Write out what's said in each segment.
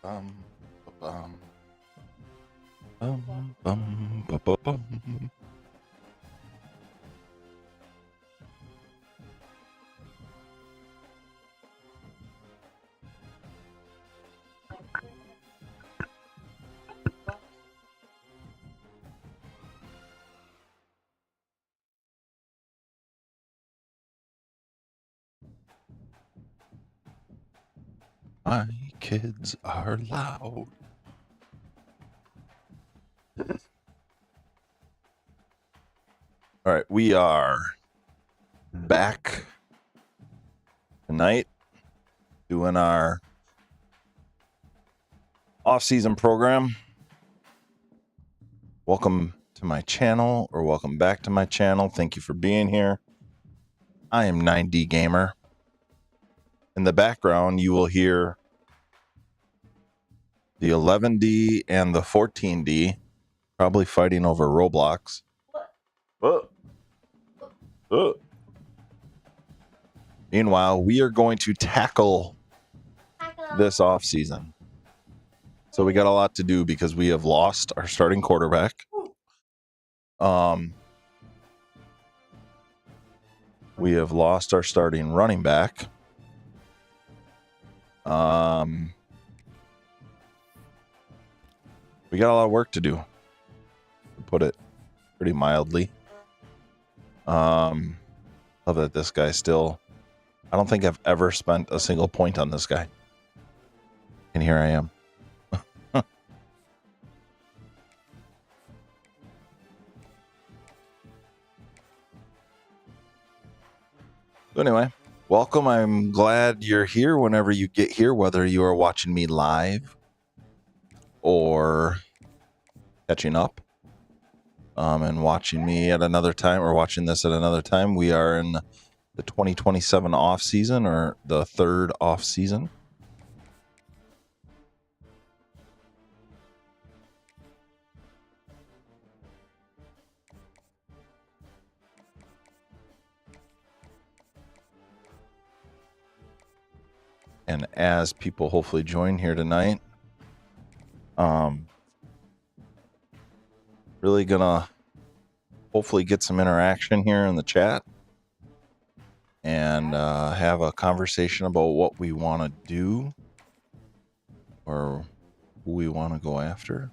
Bum, bum, bum, bum, bum, bum, bum. My kids are loud. All right, we are back tonight doing our off-season program. Welcome to my channel, or welcome back to my channel. Thank you for being here. I am 9D Gamer. In the background, you will hear the 11D and the 14D probably fighting over Roblox. Meanwhile, we are going to tackle this offseason. So we got a lot to do because we have lost our starting quarterback. We have lost our starting running back. We got a lot of work to do, to put it pretty mildly. Love that this guy still... I don't think I've ever spent a single point on this guy. And here I am. So anyway, welcome. I'm glad you're here whenever you get here, whether you are watching me live or catching up and watching me at another time, or watching this at another time. We are in the 2027 off season, or the third off season. And as people hopefully join here tonight, really gonna hopefully get some interaction here in the chat and have a conversation about what we want to do or who we want to go after.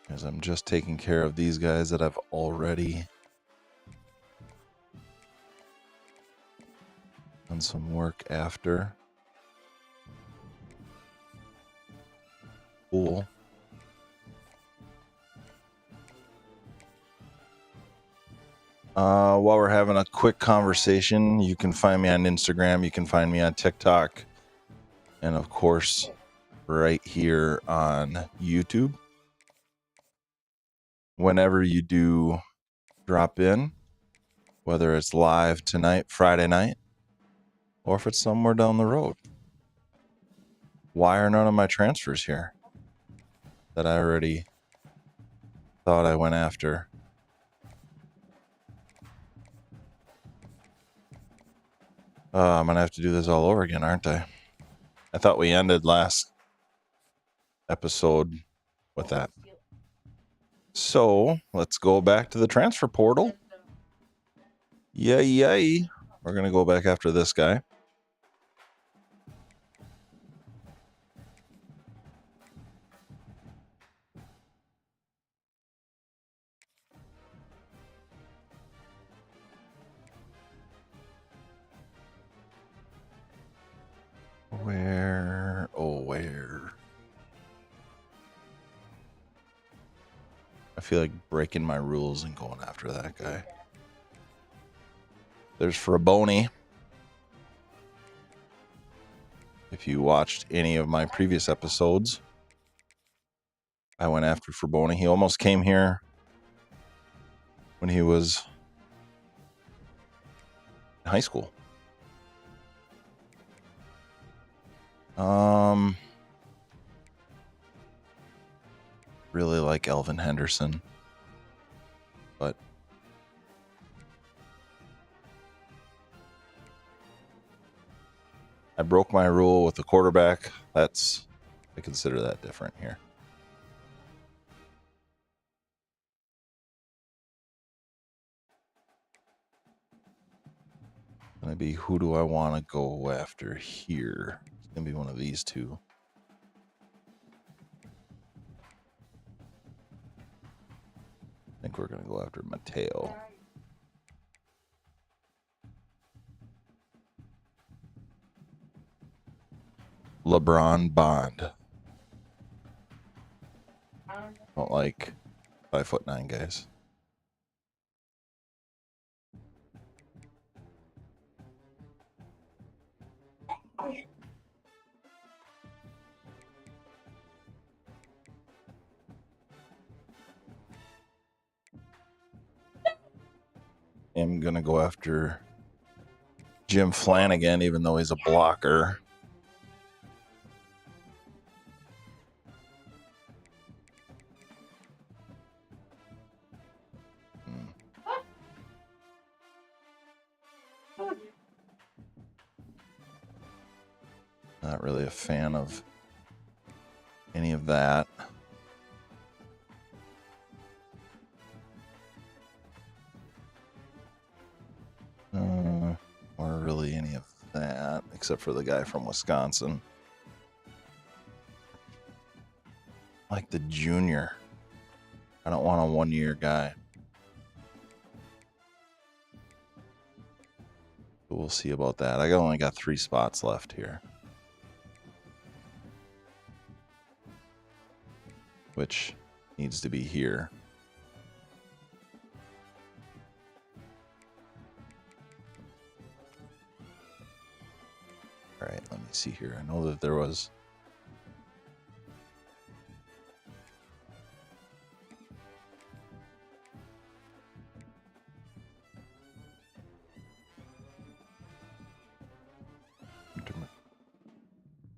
As I'm just taking care of these guys that I've already done some work after. Cool. While we're having a quick conversation, you can find me on Instagram, you can find me on TikTok, and of course, right here on YouTube. Whenever you do drop in, whether it's live tonight, Friday night, or if it's somewhere down the road. Why are none of my transfers here that I already thought I went after? I'm going to have to do this all over again, aren't I? I thought we ended last episode with that. So let's go back to the transfer portal. Yay. We're going to go back after this guy. Where? Oh, where? I feel like breaking my rules and going after that guy. There's Fraboni. If you watched any of my previous episodes, I went after Fraboni. He almost came here when he was in high school. Really like Elvin Henderson, but I broke my rule with the quarterback. I consider that different here. Gonna be, who do I want to go after here? It's gonna be one of these two. I think we're gonna go after Mateo. LeBron Bond. Don't like 5'9" guys. I'm gonna go after Jim Flanagan, even though he's a blocker. Not really a fan of any of that. Or really any of that, except for the guy from Wisconsin. Like the junior. I don't want a one-year guy. But we'll see about that. I only got 3 spots left here. Which needs to be here. All right, let me see here. I know that there was...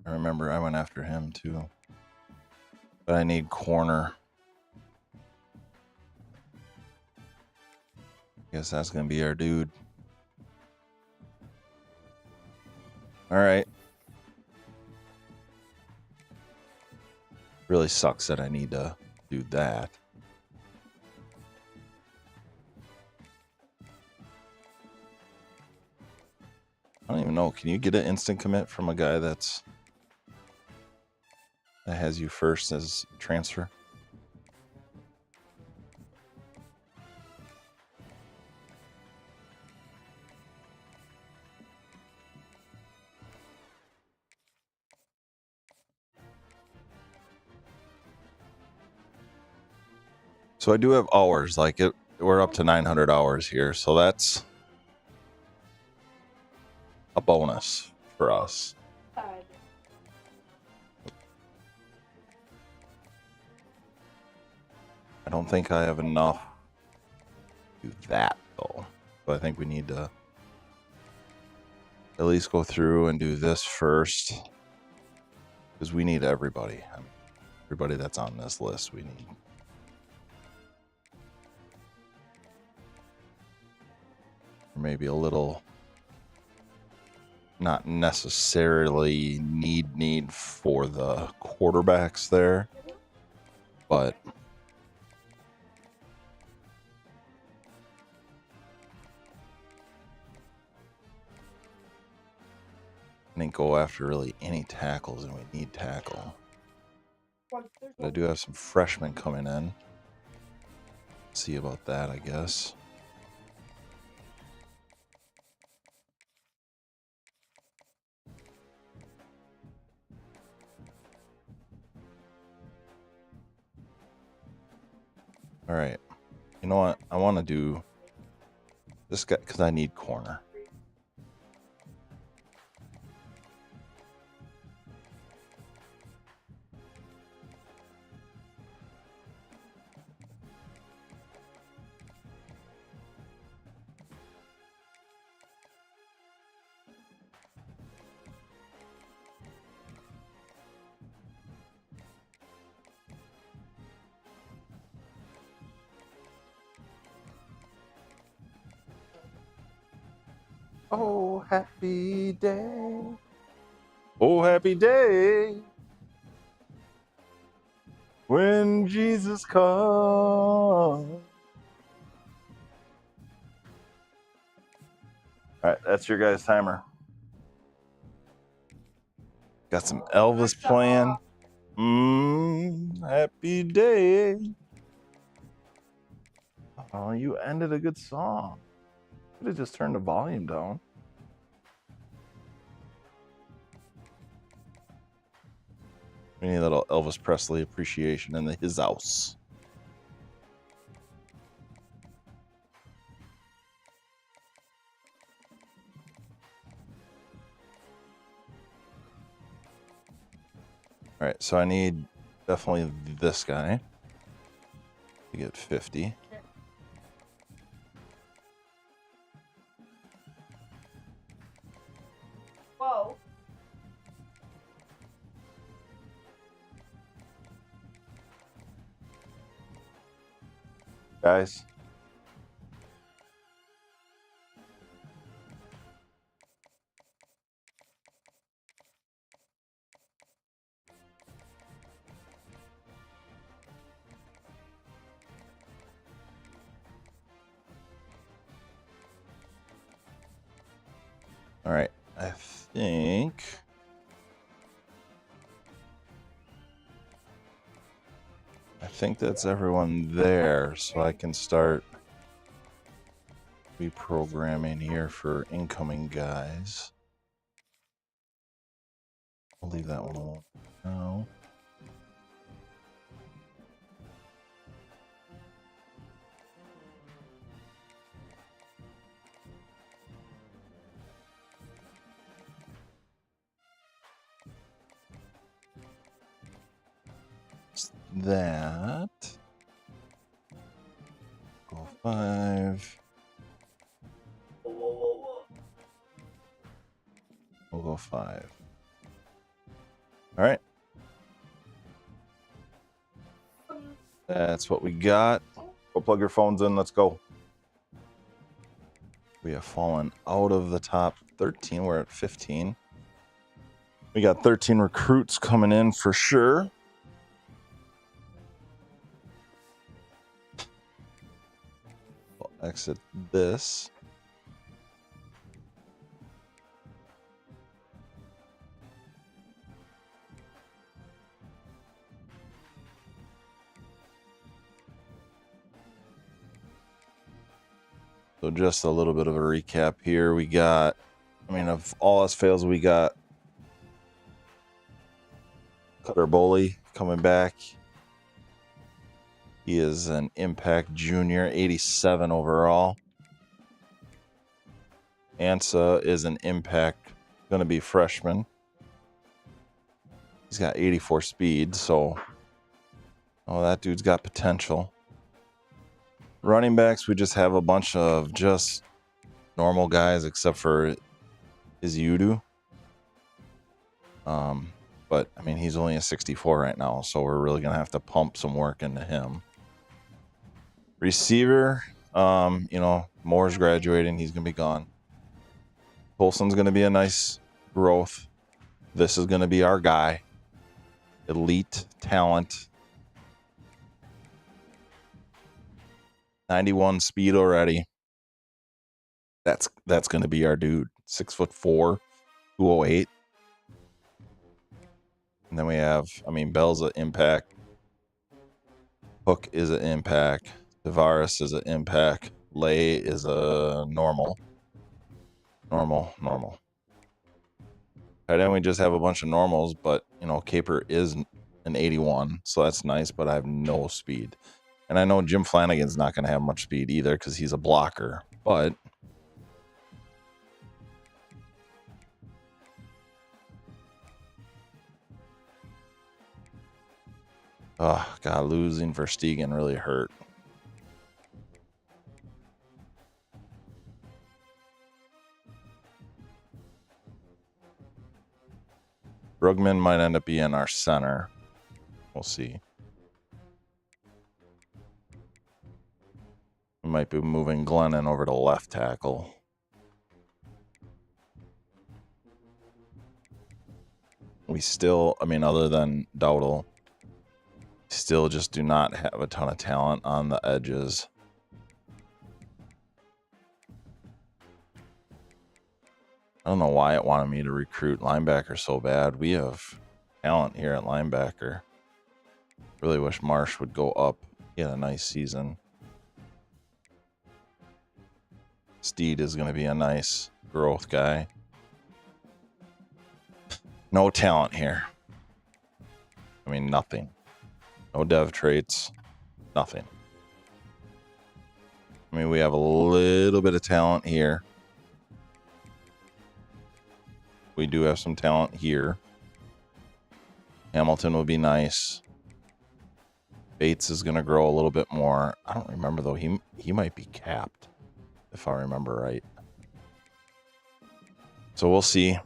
I remember I went after him too. But I need corner. Guess that's going to be our dude. All right. Really sucks that I need to do that. I don't even know. Can you get an instant commit from a guy that has you first as transfer? So I do have hours, like we're up to 900 hours here, so that's a bonus for us. I don't think I have enough to do that though. But I think we need to at least go through and do this first, because we need everybody. Everybody that's on this list we need. Maybe a little, not necessarily need for the quarterbacks there, but I didn't go after really any tackles, and we need tackle. But I do have some freshmen coming in. See about that, I guess. All right. You know what? I want to do this guy because I need corner. Oh, happy day. Oh, happy day when Jesus comes. All right, that's your guys' timer. Got some Elvis playing. Happy day. Oh, you ended a good song. Could have just turned the volume down. We need a little Elvis Presley appreciation in his house. All right, so I need definitely this guy to get 50. Whoa. Guys. All right, I think that's everyone there, so I can start reprogramming here for incoming guys. I'll leave that one alone now. That. Go 5. We'll go 5. All right. That's what we got. Go plug your phones in. Let's go. We have fallen out of the top 13. We're at 15. We got 13 recruits coming in for sure. We'll exit this. So just a little bit of a recap here. We got, if all else fails, we got Cutter Boley coming back. He is an impact junior, 87 overall. Ansa is an impact, going to be freshman. He's got 84 speed, so that dude's got potential. Running backs, we just have a bunch of just normal guys except for Izudu. But he's only a 64 right now, so we're really gonna have to pump some work into him. Receiver, Moore's graduating, he's gonna be gone. Colson's gonna be a nice growth. This is gonna be our guy. Elite talent. 91 speed already. That's going to be our dude. 6'4", 208. And then we have, Bell's an impact. Hook is an impact. Tavares is an impact. Lay is a normal. Normal. And then we just have a bunch of normals, but, Caper is an 81, so that's nice, but I have no speed. And I know Jim Flanagan's not going to have much speed either because he's a blocker, but oh, God, losing Verstegen really hurt. Brugman might end up being our center. We'll see. We might be moving Glennon over to left tackle. we still, I mean, other than Dowdle, still just do not have a ton of talent on the edges. I don't know why it wanted me to recruit linebacker so bad. We have talent here at linebacker. Really wish Marsh would go up. He had a nice season. Steed is going to be a nice growth guy. No talent here. I mean, nothing. No dev traits. Nothing. I mean, we have a little bit of talent here. We do have some talent here. Hamilton would be nice. Bates is going to grow a little bit more. I don't remember, though. He might be capped, if I remember right. So we'll see.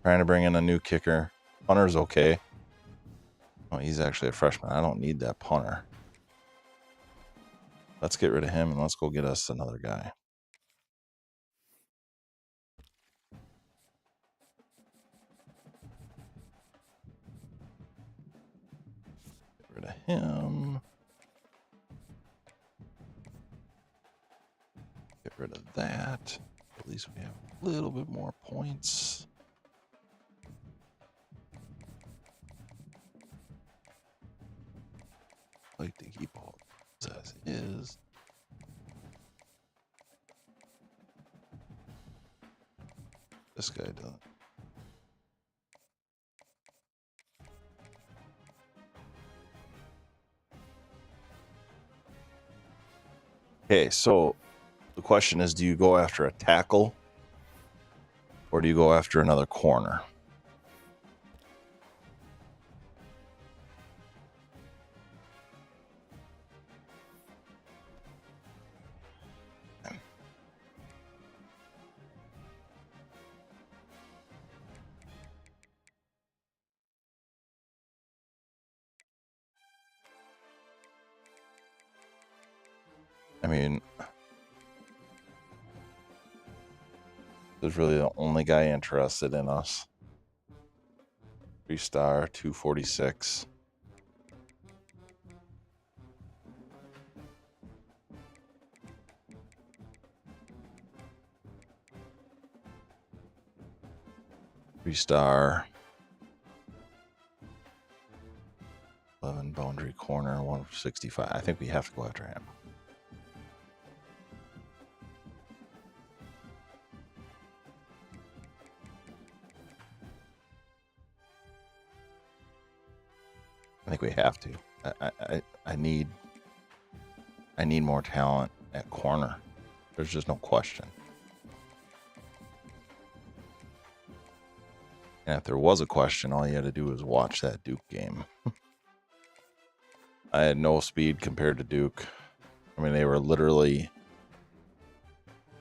Trying to bring in a new kicker. Punter's okay. Oh, he's actually a freshman. I don't need that punter. Let's get rid of him and let's go get us another guy. Get rid of him. Get rid of that. At least we have a little bit more points. Like to keep all as is. This guy doesn't. Okay, so the question is, do you go after a tackle or do you go after another corner? I mean, this is really the only guy interested in us. 3-star, 246. Three-star. 11 boundary corner, 165. I think we have to go after him. I think we have to. I need more talent at corner. There's just no question. And if there was a question, all you had to do was watch that Duke game. I had no speed compared to Duke. I mean, they were literally...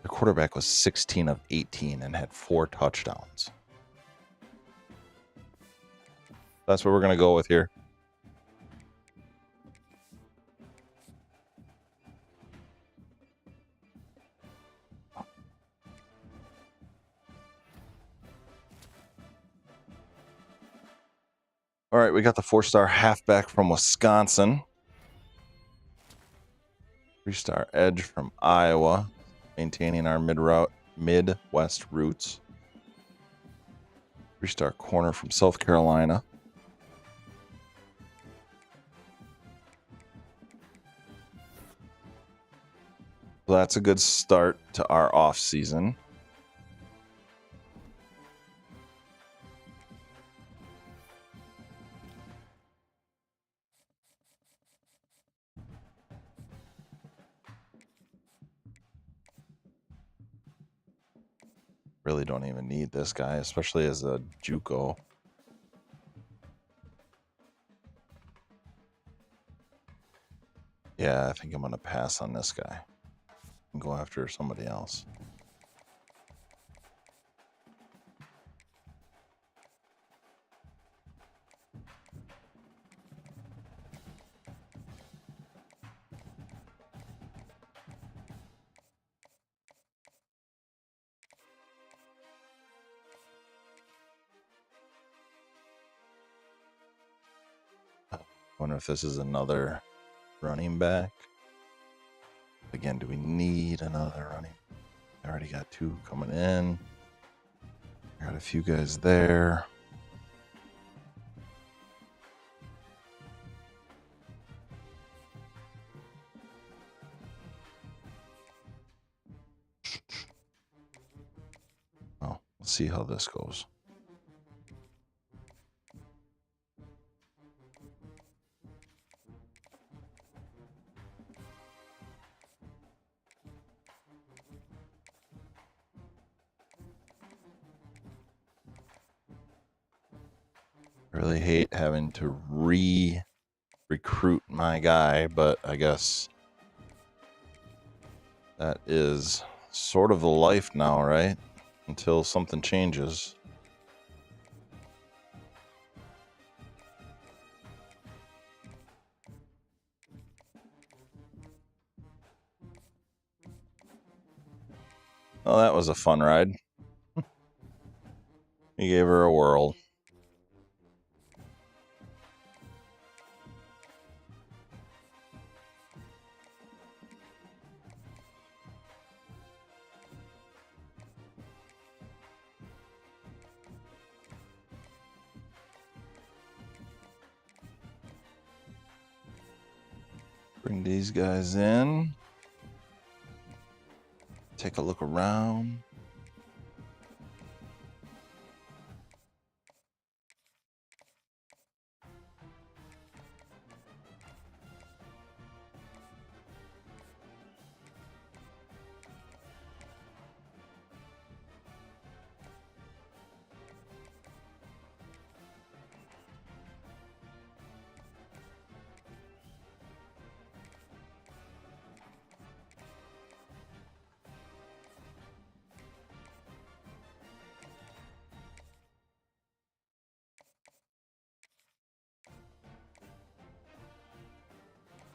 The quarterback was 16 of 18 and had 4 touchdowns. That's what we're going to go with here. All right, we got the 4-star halfback from Wisconsin. 3-star edge from Iowa, maintaining our Midwest roots. 3-star corner from South Carolina. So that's a good start to our off season. Really don't even need this guy, especially as a JUCO. Yeah, I think I'm going to pass on this guy and go after somebody else. wonder if this is another running back. Again, do we need another running? I already got 2 coming in. Got a few guys there. Oh, let's see how this goes. I really hate having to recruit my guy, but I guess that is sort of the life now, right? Until something changes. Oh, that was a fun ride. We gave her a whirl. Bring these guys in. Take a look around.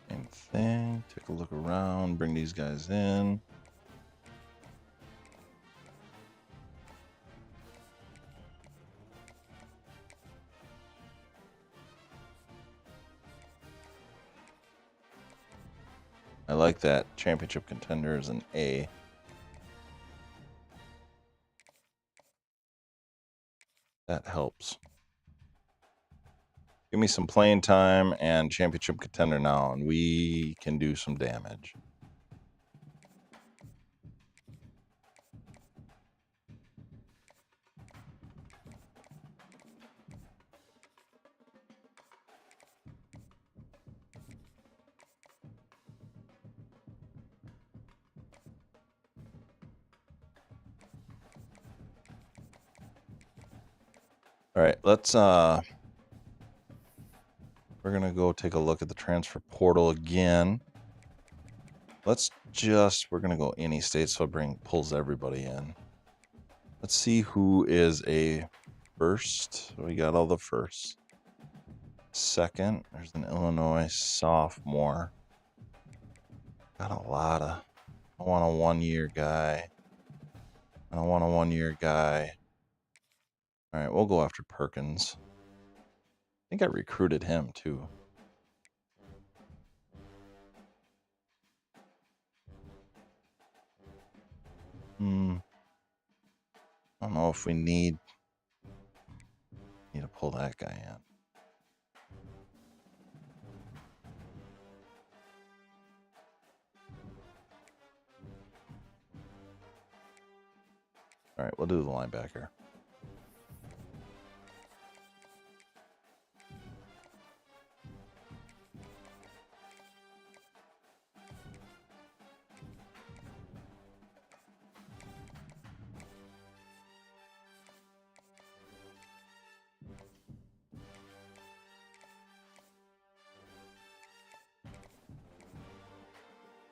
Same thing. Take a look around. Bring these guys in. I like that. Championship contender is an A. That helps. Give me some playing time and championship contender now, and we can do some damage. All right, let's we're gonna go take a look at the transfer portal again. We're gonna go any state, so it pulls everybody in. Let's see who is a first. We got all the firsts. Second, there's an Illinois sophomore. Got a lot of. I want a 1-year guy. I don't want a 1-year guy. All right, we'll go after Perkins. I think I recruited him too. I don't know if we need to pull that guy in. All right, we'll do the linebacker.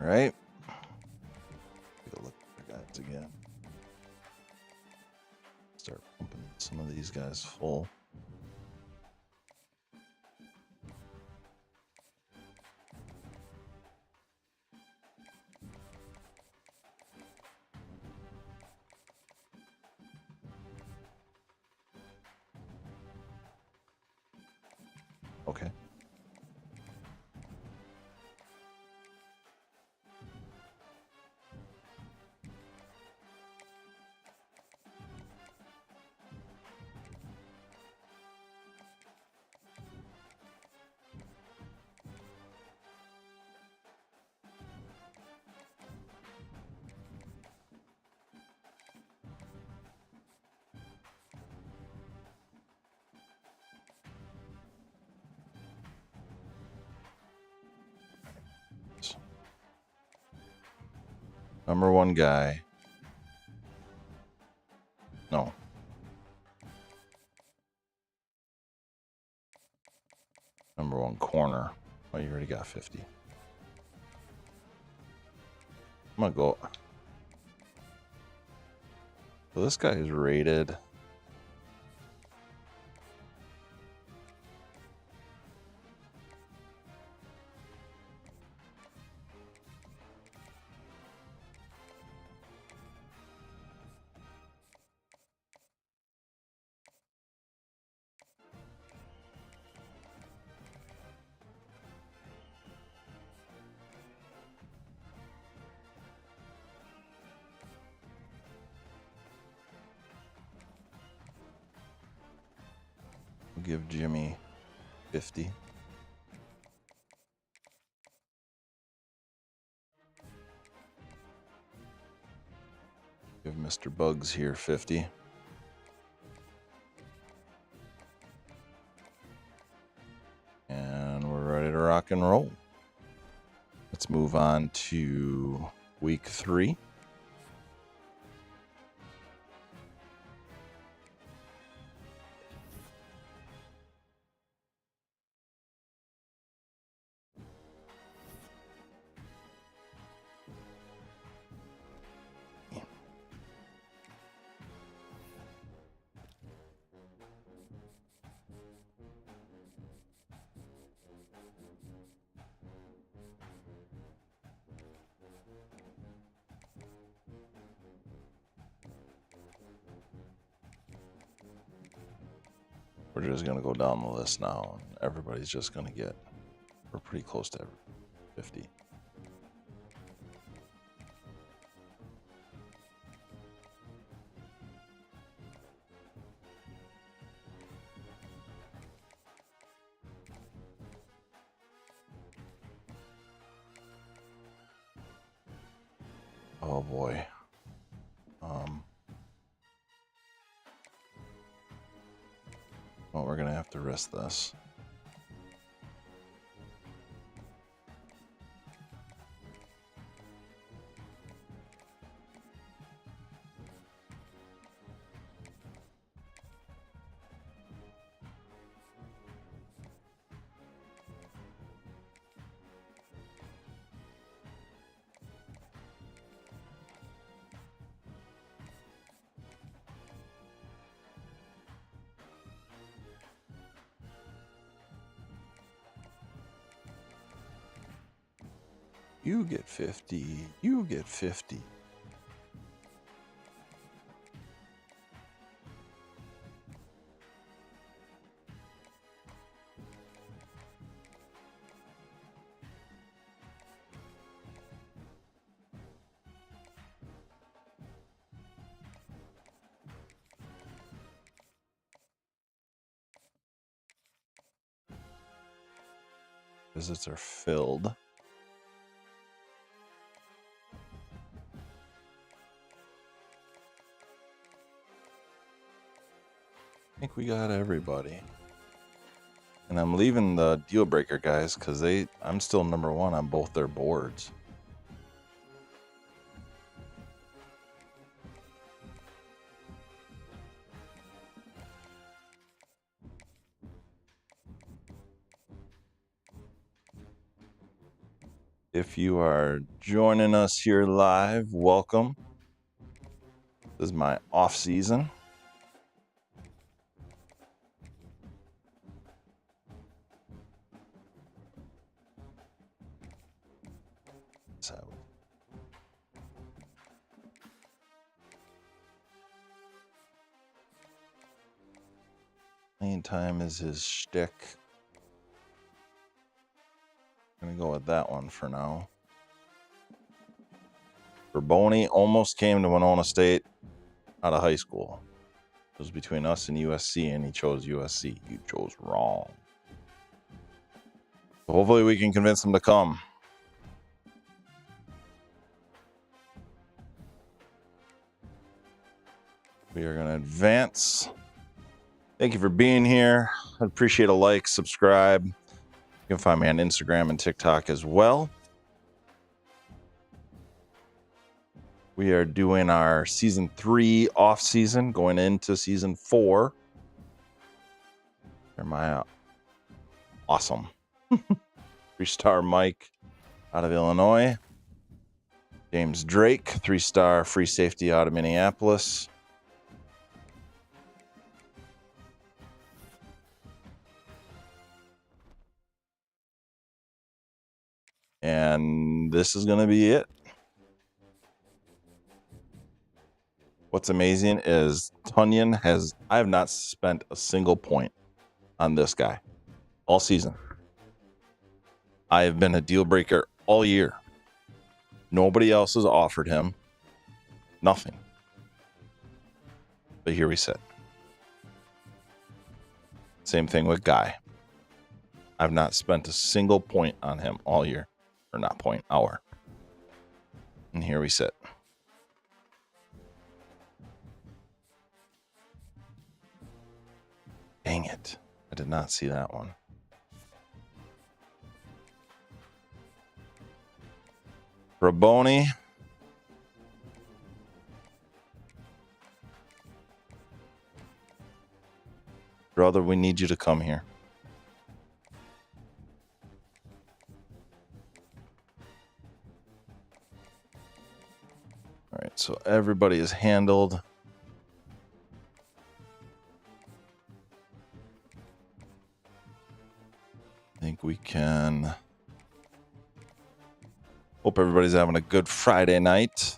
All right. Take a look at the guys again. Start pumping some of these guys full. Okay. Number one guy. No. Number one corner. Oh, you already got 50. I'm going to go. So this guy is rated. We'll give Jimmy 50. Give Mr. Bugs here 50. And we're ready to rock and roll. Let's move on to week 3. We're just going to go down the list now, and everybody's just going to get, we're pretty close to 50. Oh boy. Well, we're gonna have to risk this. You get 50. You get 50. Visits are filled. I think we got everybody. And I'm leaving the deal breaker guys because I'm still number one on both their boards. If you are joining us here live, welcome. This is my off season. Playing time is his shtick. I'm gonna go with that one for now. Boney almost came to Winona State out of high school. It was between us and USC, and he chose USC. You chose wrong. So hopefully we can convince him to come. We are going to advance. Thank you for being here. I'd appreciate a like, subscribe. You can find me on Instagram and TikTok as well. We are doing our season 3 off season, going into season 4. Am I awesome? 3-star Mike out of Illinois. James Drake, 3-star free safety out of Minneapolis. And this is going to be it. What's amazing is Tunyon I have not spent a single point on this guy all season. I have been a deal breaker all year. Nobody else has offered him nothing. But here we sit. Same thing with Guy. I've not spent a single point on him all year. Or not point, hour. And here we sit. Dang it. I did not see that one. Raboni. Brother, we need you to come here. All right, so everybody is handled. I think we can. Hope everybody's having a good Friday night.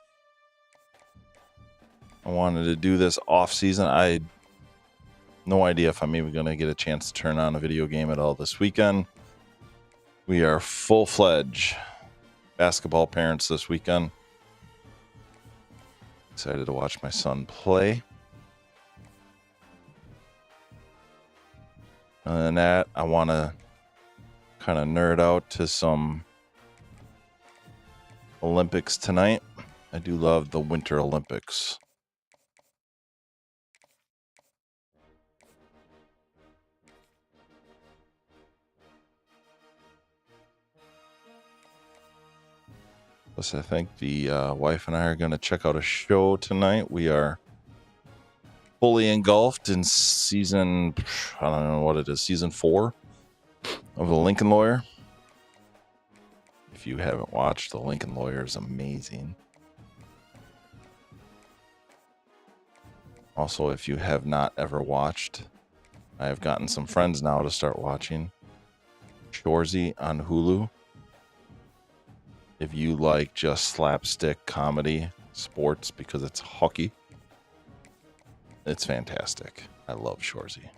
I wanted to do this off season. I no idea if I'm even going to get a chance to turn on a video game at all this weekend. We are full-fledged basketball parents this weekend. Excited to watch my son play. Other than that, I want to kind of nerd out to some Olympics tonight. I do love the Winter Olympics. Plus, I think the wife and I are going to check out a show tonight. We are fully engulfed in season, I don't know what it is, season 4 of The Lincoln Lawyer. If you haven't watched, The Lincoln Lawyer is amazing. Also, if you have not ever watched, I have gotten some friends now to start watching Shoresy on Hulu. If you like just slapstick comedy sports because it's hockey, it's fantastic. I love Shoresy.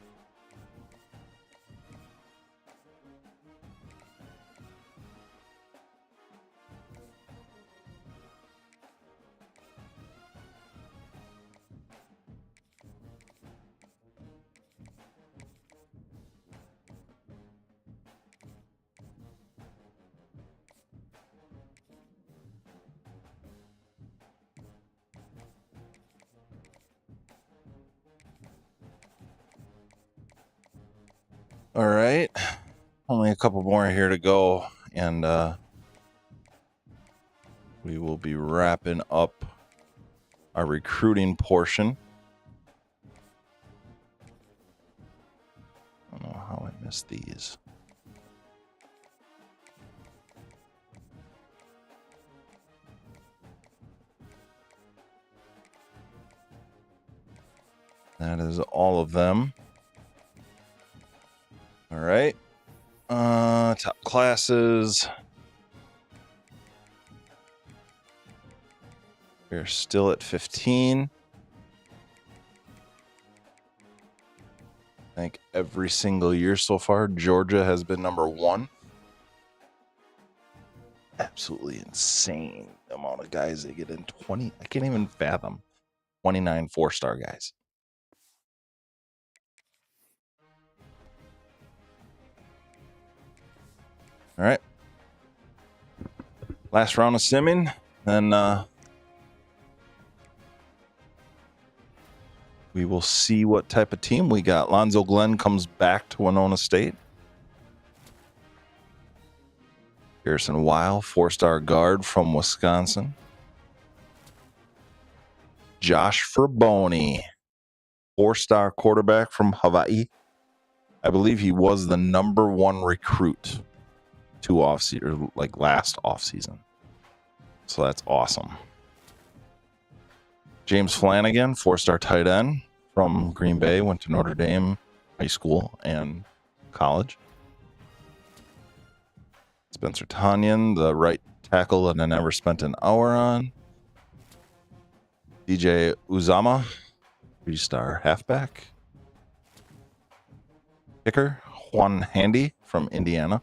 All right, only a couple more here to go, and we will be wrapping up our recruiting portion. I don't know how I missed these. That is all of them. All right. Top classes. We're still at 15. I think every single year so far, Georgia has been number 1. Absolutely insane the amount of guys they get in 20. I can't even fathom 29 4-star guys. All right. Last round of simming. Then we will see what type of team we got. Lonzo Glenn comes back to Winona State. Harrison Weil, 4-star guard from Wisconsin. Josh Fraboni, 4-star quarterback from Hawaii. I believe he was the #1 recruit last offseason. So that's awesome. James Flanagan, 4-star tight end from Green Bay, went to Notre Dame high school and college. Spencer Tanyan, the right tackle that I never spent an hour on. DJ Uzama, 3-star halfback. Kicker, Juan Handy from Indiana.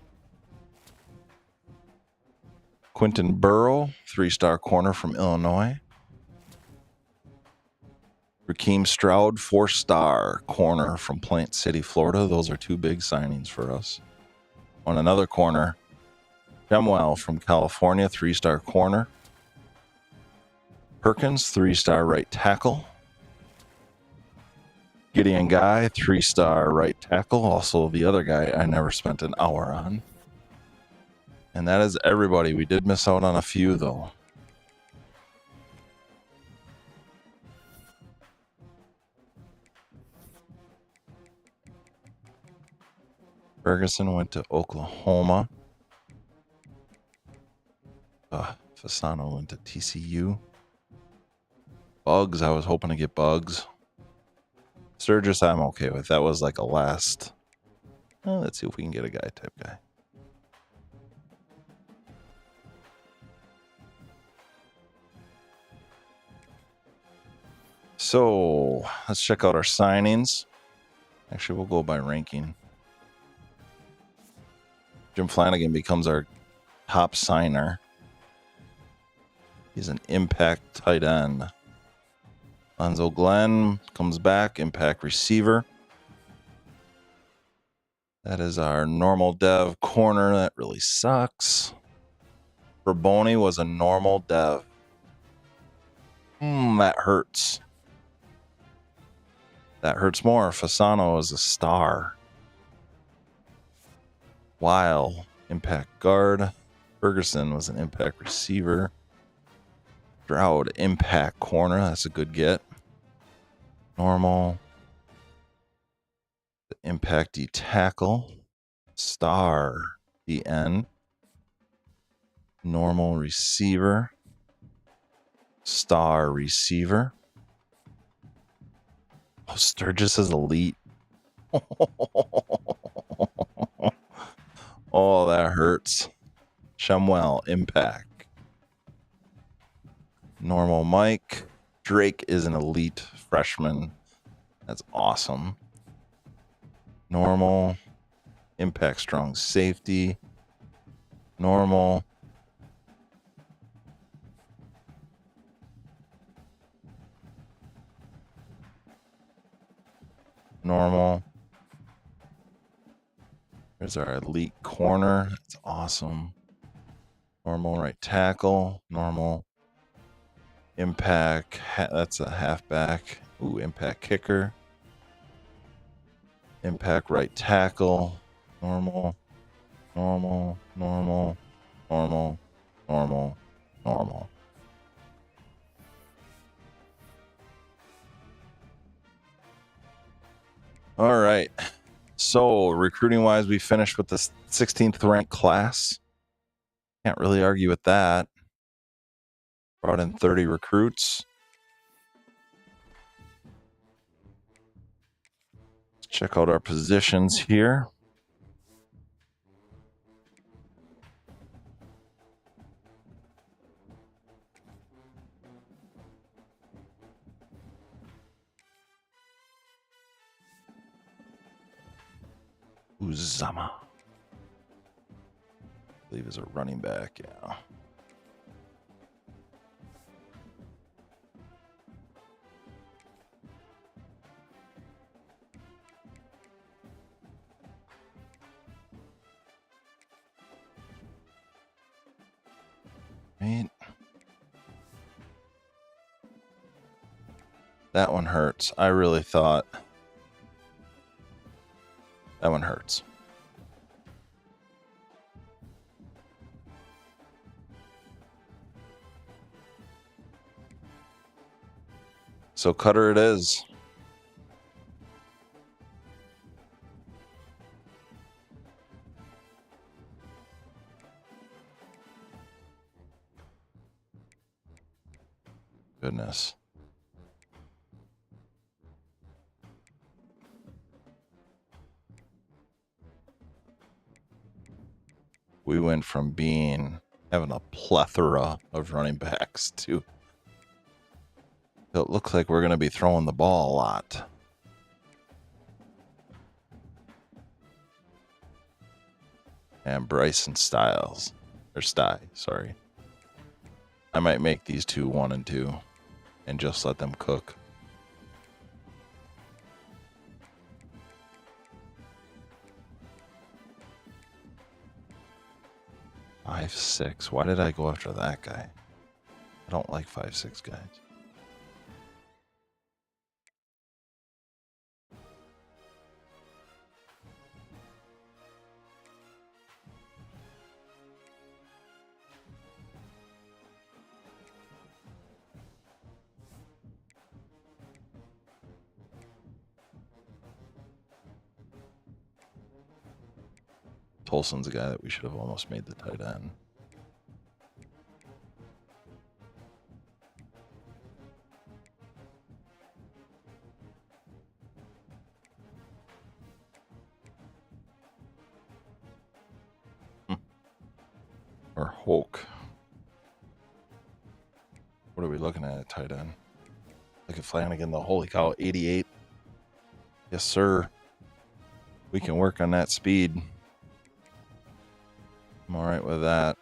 Quentin Burrow, 3-star corner from Illinois. Rakeem Stroud, 4-star corner from Plant City, Florida. Those are 2 big signings for us. On another corner, Shemwell from California, 3-star corner. Perkins, 3-star right tackle. Gideon Guy, 3-star right tackle. Also the other guy I never spent an hour on. And that is everybody. We did miss out on a few, though. Ferguson went to Oklahoma. Fasano went to TCU. Bugs, I was hoping to get Bugs. Sturgis, I'm okay with. That was like a last. Let's see if we can get a guy type guy. So let's check out our signings. Actually, we'll go by ranking. Jim Flanagan becomes our top signer. He's an impact tight end. Lonzo Glenn comes back, impact receiver. That is our normal dev corner. That really sucks. Fraboni was a normal dev. That hurts. That hurts more. Fasano is a star. Weil, impact guard. Ferguson was an impact receiver. Stroud, impact corner. That's a good get. Normal. The impact D tackle. Star DN. Normal receiver. Star receiver. Oh, Sturgis is elite. Oh, that hurts. Shemwell, impact. Normal Mike. Drake is an elite freshman. That's awesome. Normal. Impact strong safety. Normal. Normal. There's our elite corner. That's awesome. Normal right tackle. Normal. Impact. That's a halfback. Ooh, impact kicker. Impact right tackle. Normal. Normal. Normal. Normal. Normal. Normal. All right. So recruiting wise, we finished with the 16th ranked class. Can't really argue with that. Brought in 30 recruits. Let's check out our positions here. Uzama. I believe is a running back, yeah. Right. That one hurts. I really thought that one hurts. So Cutter it is. Goodness. We went from having a plethora of running backs to it looks like we're going to be throwing the ball a lot. And Bryson Styles, or Sty, sorry. I might make these two 1 and 2 and just let them cook. Five, 6. Why did I go after that guy? I don't like 5'6" guys. Tolson's a guy that we should have almost made the tight end. Or Hulk. What are we looking at tight end? Look at Flanagan, the holy cow, 88. Yes, sir. We can work on that speed. I'm all right with that.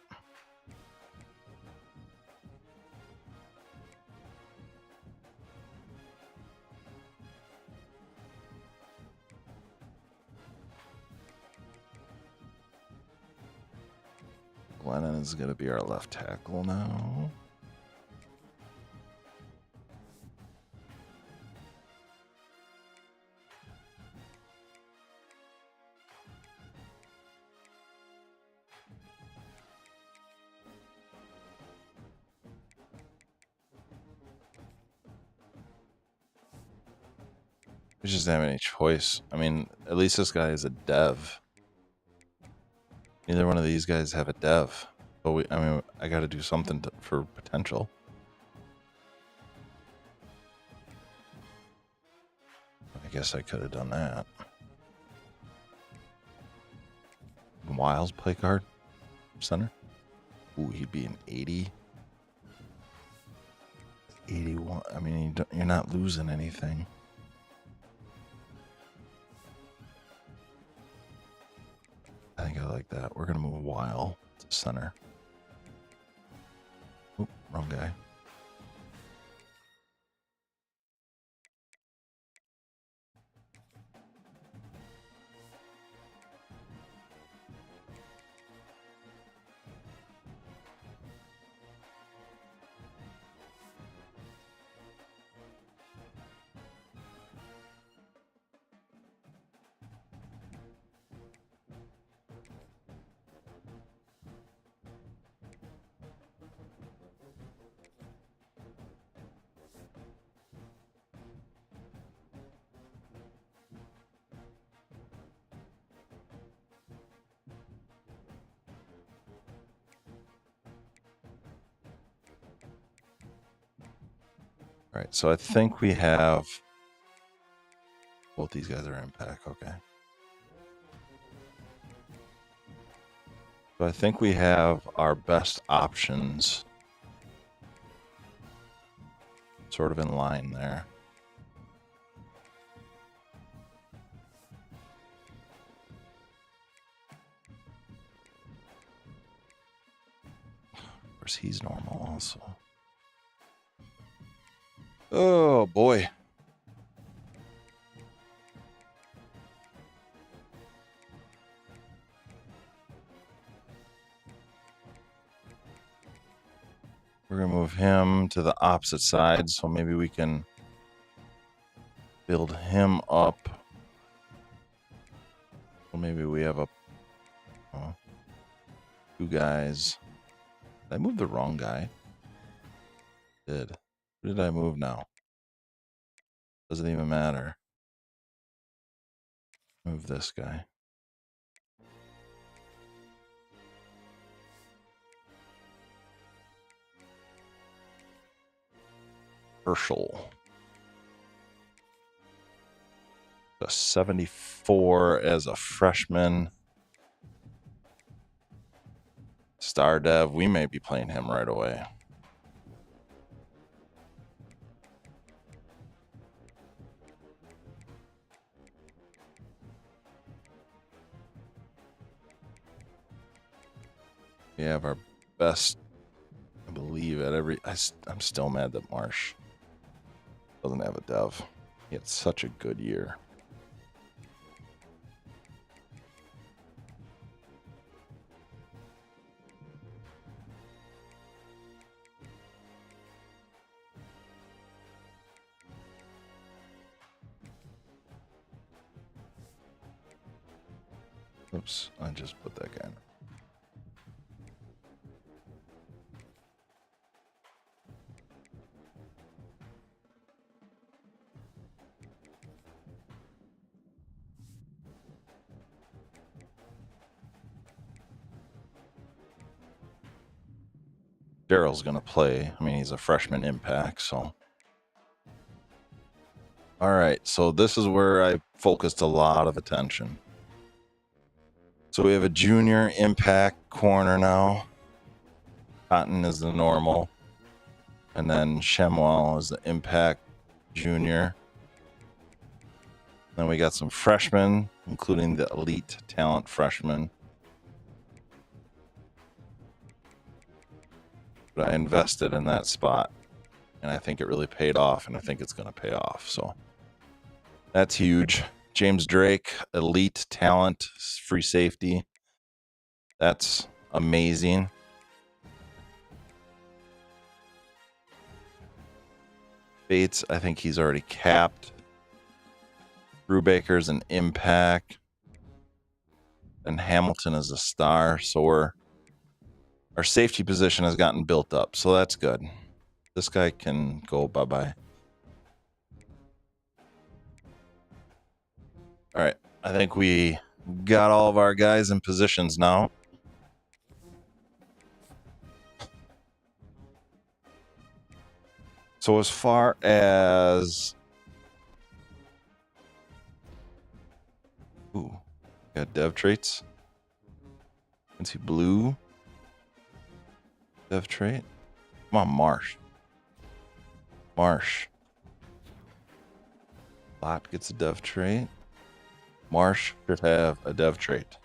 Glennon is going to be our left tackle now. We just don't have any choice. I mean, at least this guy is a dev. Neither one of these guys have a dev. But I got to do something for potential. I guess I could have done that. Wiles play card center. Ooh, he'd be an 80. 81. I mean, you're not losing anything. I think I like that. We're going to move Weil to center. Oop, wrong guy. All right, so I think we have both these guys are impact. Okay. So I think we have our best options sort of in line there. Of course, he's normal also. Oh, boy. We're going to move him to the opposite side, so maybe we can build him up. Well, maybe we have two guys. Did I move the wrong guy? Who did I move now? Doesn't even matter. Move this guy. Herschel. A 74 as a freshman. Star Dev. We may be playing him right away. We have our best, I believe, at every... I'm still mad that Marsh doesn't have a dev. He had such a good year. Oops, I just put that guy in. Daryl's going to play. I mean, he's a freshman impact, so. All right, so this is where I focused a lot of attention. So we have a junior impact corner now. Cotton is the normal. And then Shemuel is the impact junior. Then we got some freshmen, including the elite talent freshmen. But I invested in that spot, and I think it really paid off, and I think it's going to pay off. So that's huge. James Drake, elite talent, free safety. That's amazing. Bates, I think he's already capped. Brubaker's an impact. And Hamilton is a star. So our safety position has gotten built up. So that's good. This guy can go bye-bye. All right. I think we got all of our guys in positions now. So as far as... Ooh, got dev traits. Let's see, blue. Dev trait. Come on, Marsh. Marsh. Lot gets a dev trait. Marsh should have a dev trait.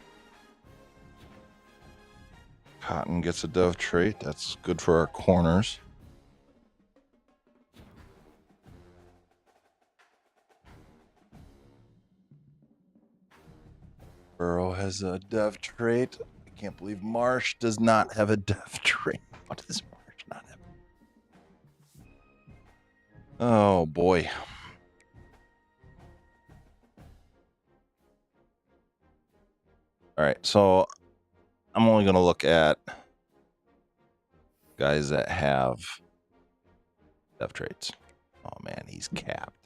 Cotton gets a dev trait. That's good for our corners. Burrow has a dev trait. I can't believe Marsh does not have a dev trait. What does Marsh not have? Oh, boy. All right, so I'm only going to look at guys that have dev traits. Oh, man, he's capped.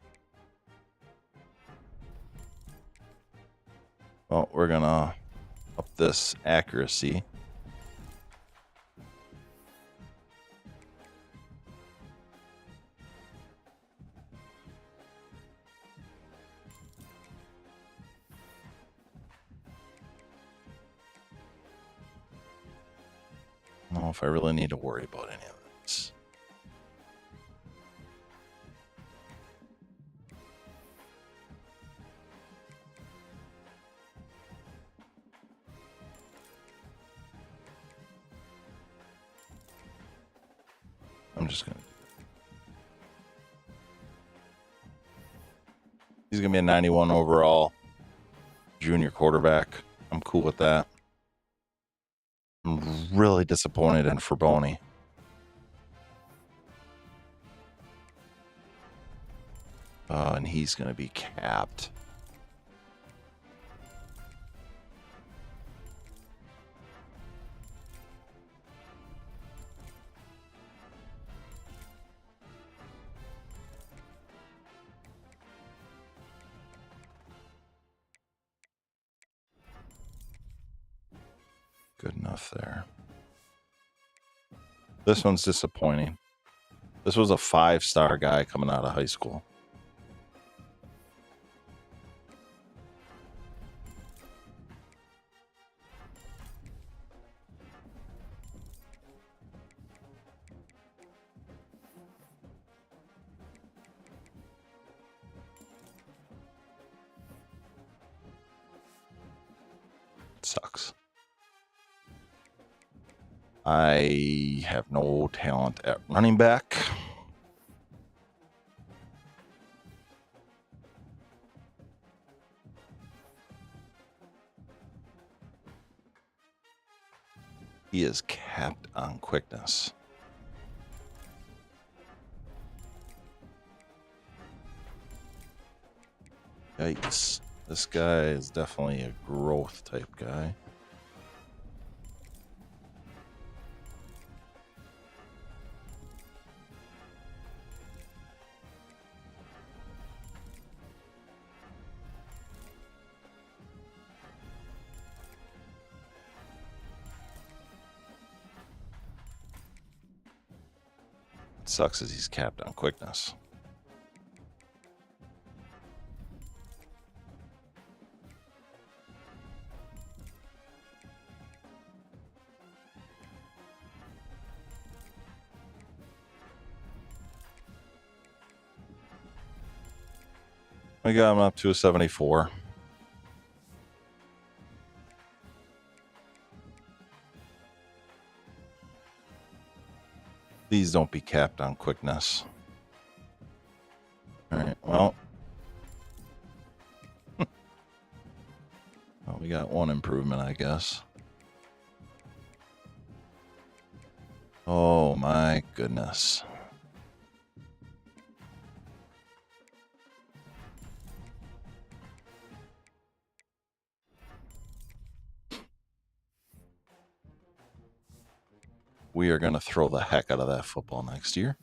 Well, we're going to up this accuracy. I don't know if I really need to worry about any of this. I'm just going to... He's going to be a 91 overall junior quarterback. I'm cool with that. I'm really disappointed in Furboni. And he's going to be capped. Good enough there. This one's disappointing. This was a 5-star guy coming out of high school. Sucks. I have no talent at running back. He is capped on quickness. Yikes. This guy is definitely a growth type guy. It sucks as he's capped on quickness. I got him up to a 74. Please don't be capped on quickness. All right, well. Well, we got one improvement, I guess. Oh my goodness. We are going to throw the heck out of that football next year.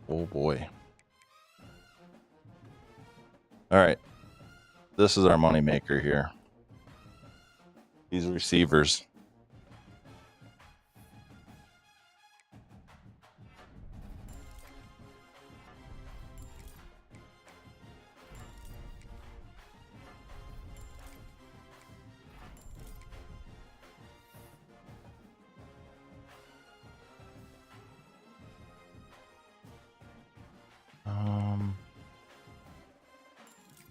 Oh boy. All right. This is our moneymaker here. These receivers.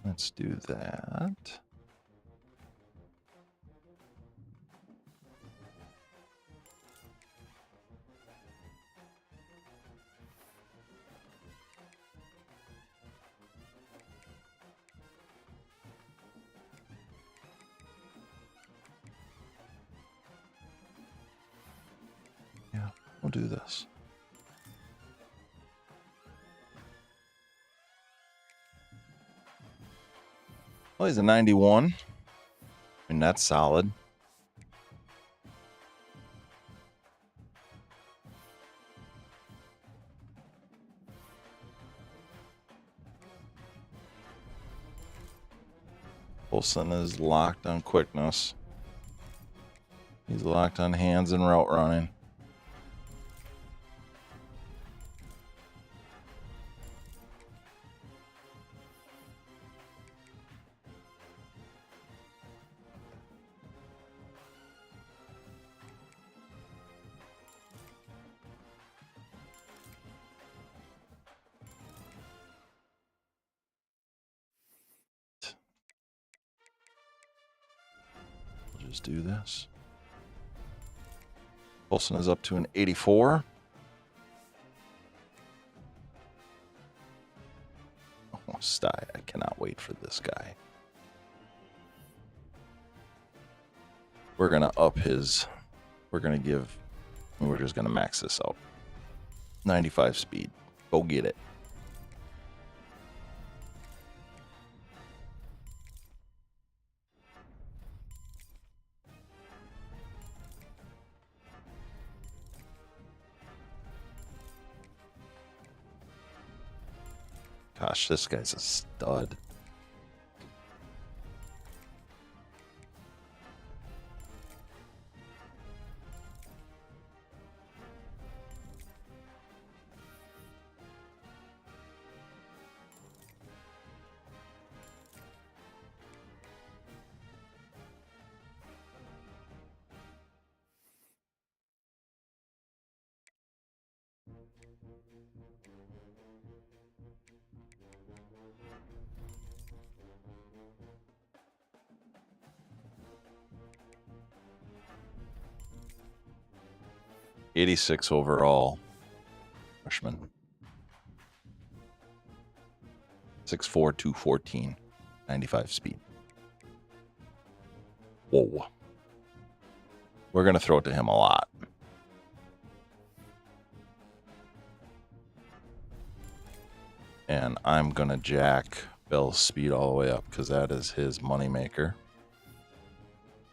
Let's do that. Yeah, we'll do this. Well, he's a 91. I mean, that's solid. Olsen is locked on quickness. He's locked on hands and route running. Just do this. Olsen is up to an 84. Oh, Sty, I cannot wait for this guy. We're going to up his, we're just going to max this out. 95 speed. Go get it. Gosh, this guy's a stud. '86 overall freshman. 6'4", 214, 95 speed. Whoa. We're going to throw it to him a lot. And I'm going to jack Bell's speed all the way up because that is his moneymaker.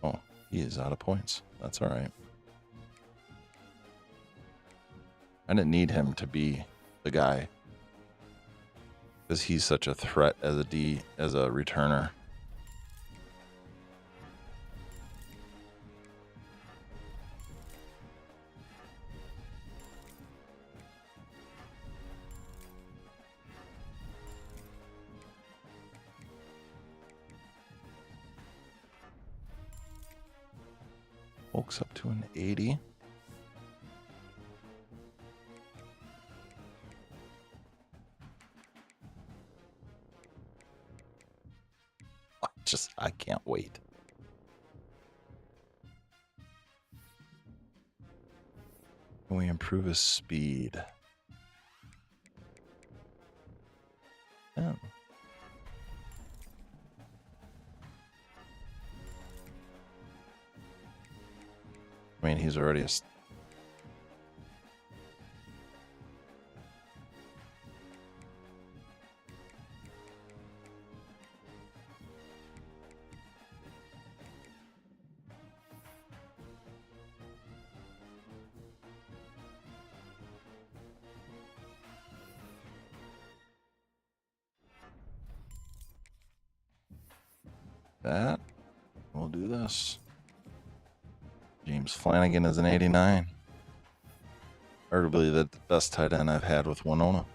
Oh, he is out of points. That's all right. I didn't need him to be the guy because he's such a threat as a returner. Folks up to an 80. I can't wait. Can we improve his speed? Yeah. I mean, he's already a... That. We'll do this. James Flanagan is an 89. Arguably the best tight end I've had with Winona.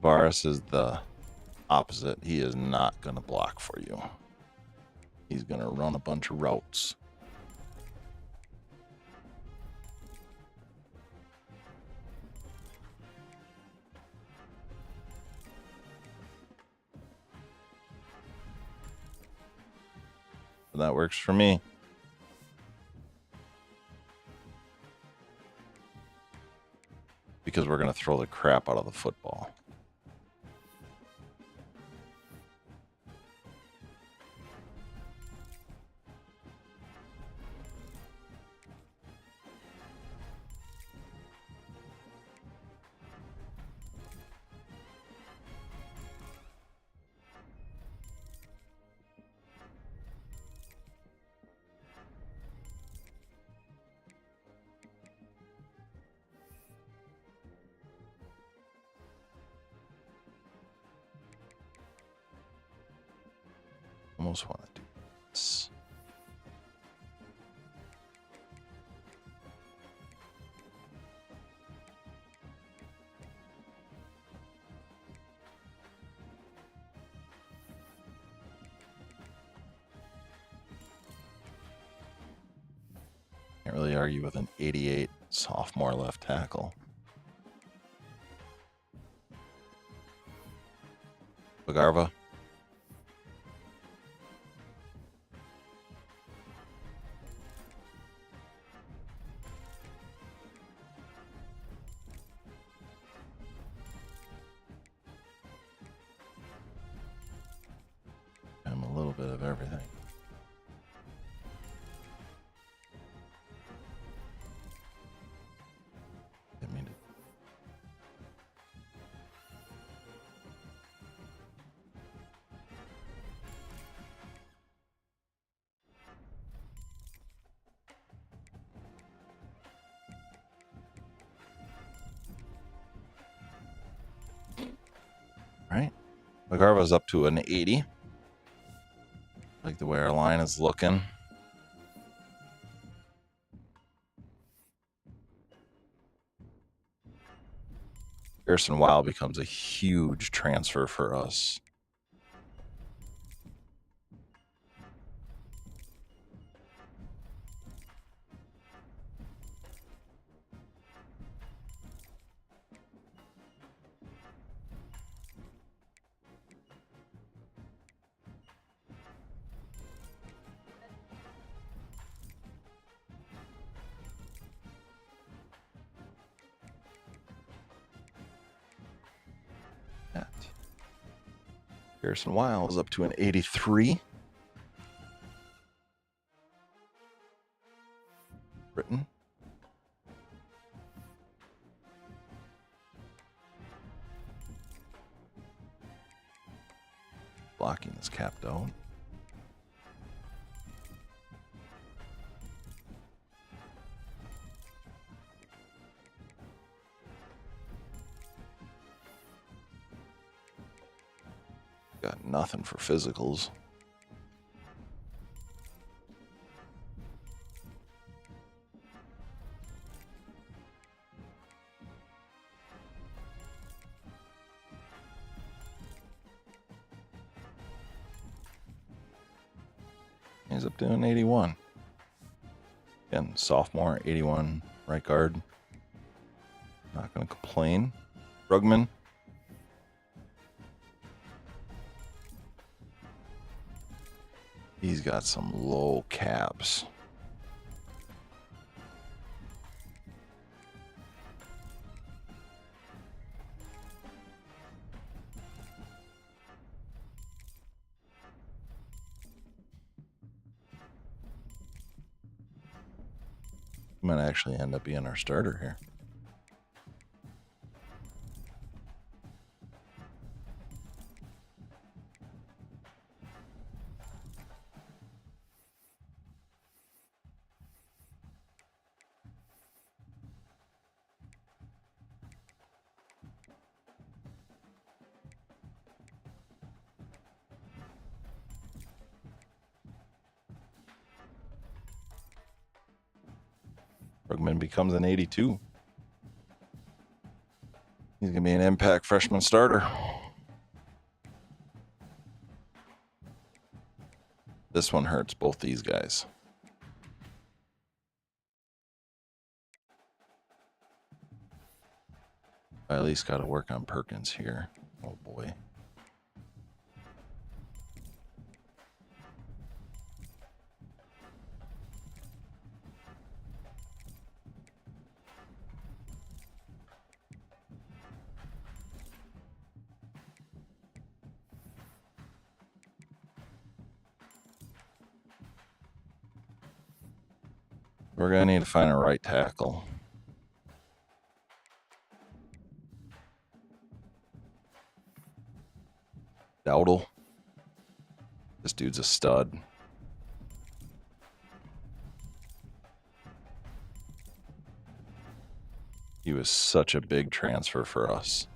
Tavares is the opposite. He is not going to block for you. He's going to run a bunch of routes. That works for me. Because we're going to throw the crap out of the football. Almost want to do this. Can't really argue with an 88 sophomore left tackle. Bagarva. I'm a little bit of everything. Didn't mean to. McGarva's up to an 80. Like the way our line is looking. Harrison Wild becomes a huge transfer for us. Harrison Wild is up to an 83. Britain. Blocking is capped out. Got nothing for physicals. He's up to an 81. Again, sophomore, 81 right guard. Not going to complain. Rugman. He's got some low caps. He might actually end up being our starter here. Rugman becomes an 82. He's going to be an impact freshman starter. This one hurts both these guys. I at least got to work on Perkins here. Oh boy. We're going to need to find a right tackle. Dowdle. This dude's a stud. He was such a big transfer for us.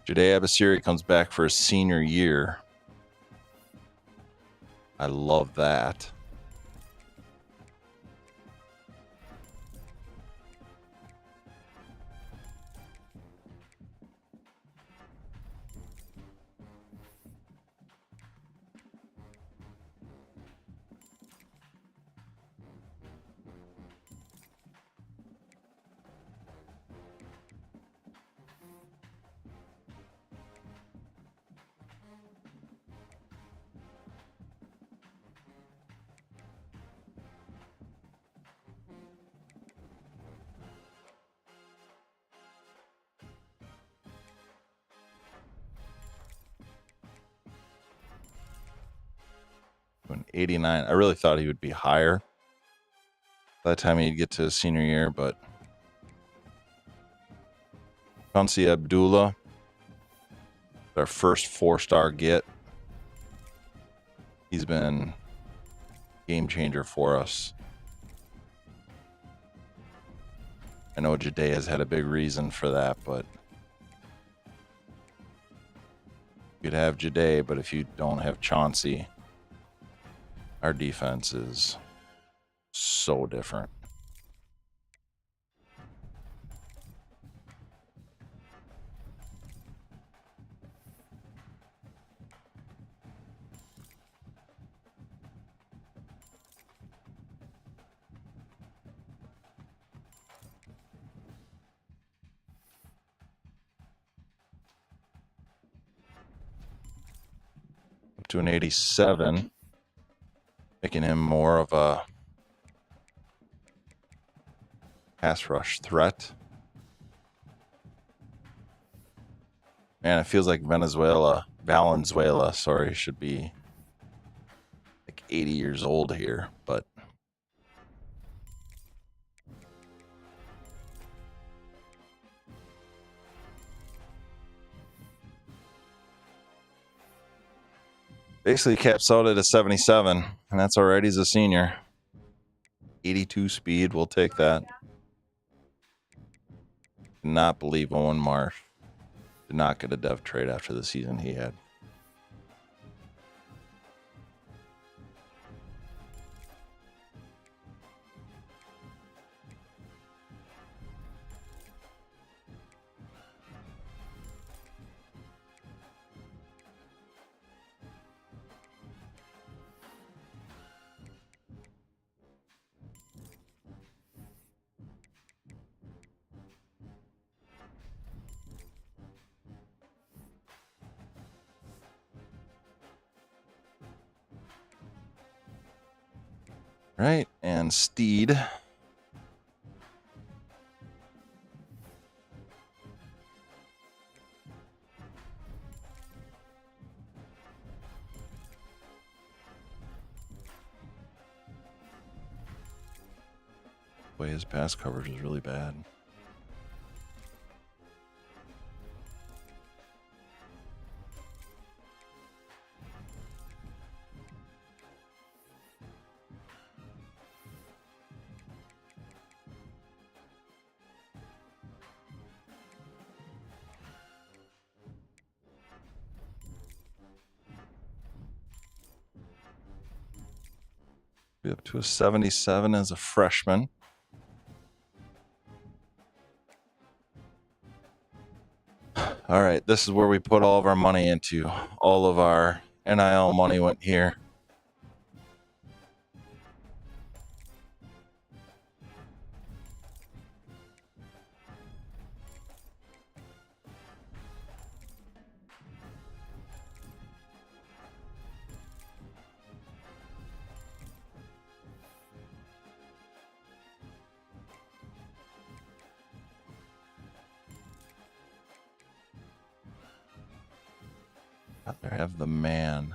Jade Abasiri comes back for his senior year. I love that. An 89. I really thought he would be higher by the time he'd get to his senior year, but Chauncey Abdullah, our first 4-star get. He's been a game changer for us. I know Jade has had a big reason for that, but you could have Jade, but if you don't have Chauncey, our defense is so different. Up to an 87, making him more of a pass rush threat. Man, it feels like Valenzuela, sorry, should be like 80 years old here, but basically caps out at a 77, and that's all right. He's a senior. 82 speed, we'll take that. Cannot believe Owen Marsh did not get a dev trade after the season he had. Right, and Steed. Boy, his pass coverage is really bad. Be up to a 77 as a freshman. All right, this is where we put all of our money into. All of our NIL money went here. Rather have the man.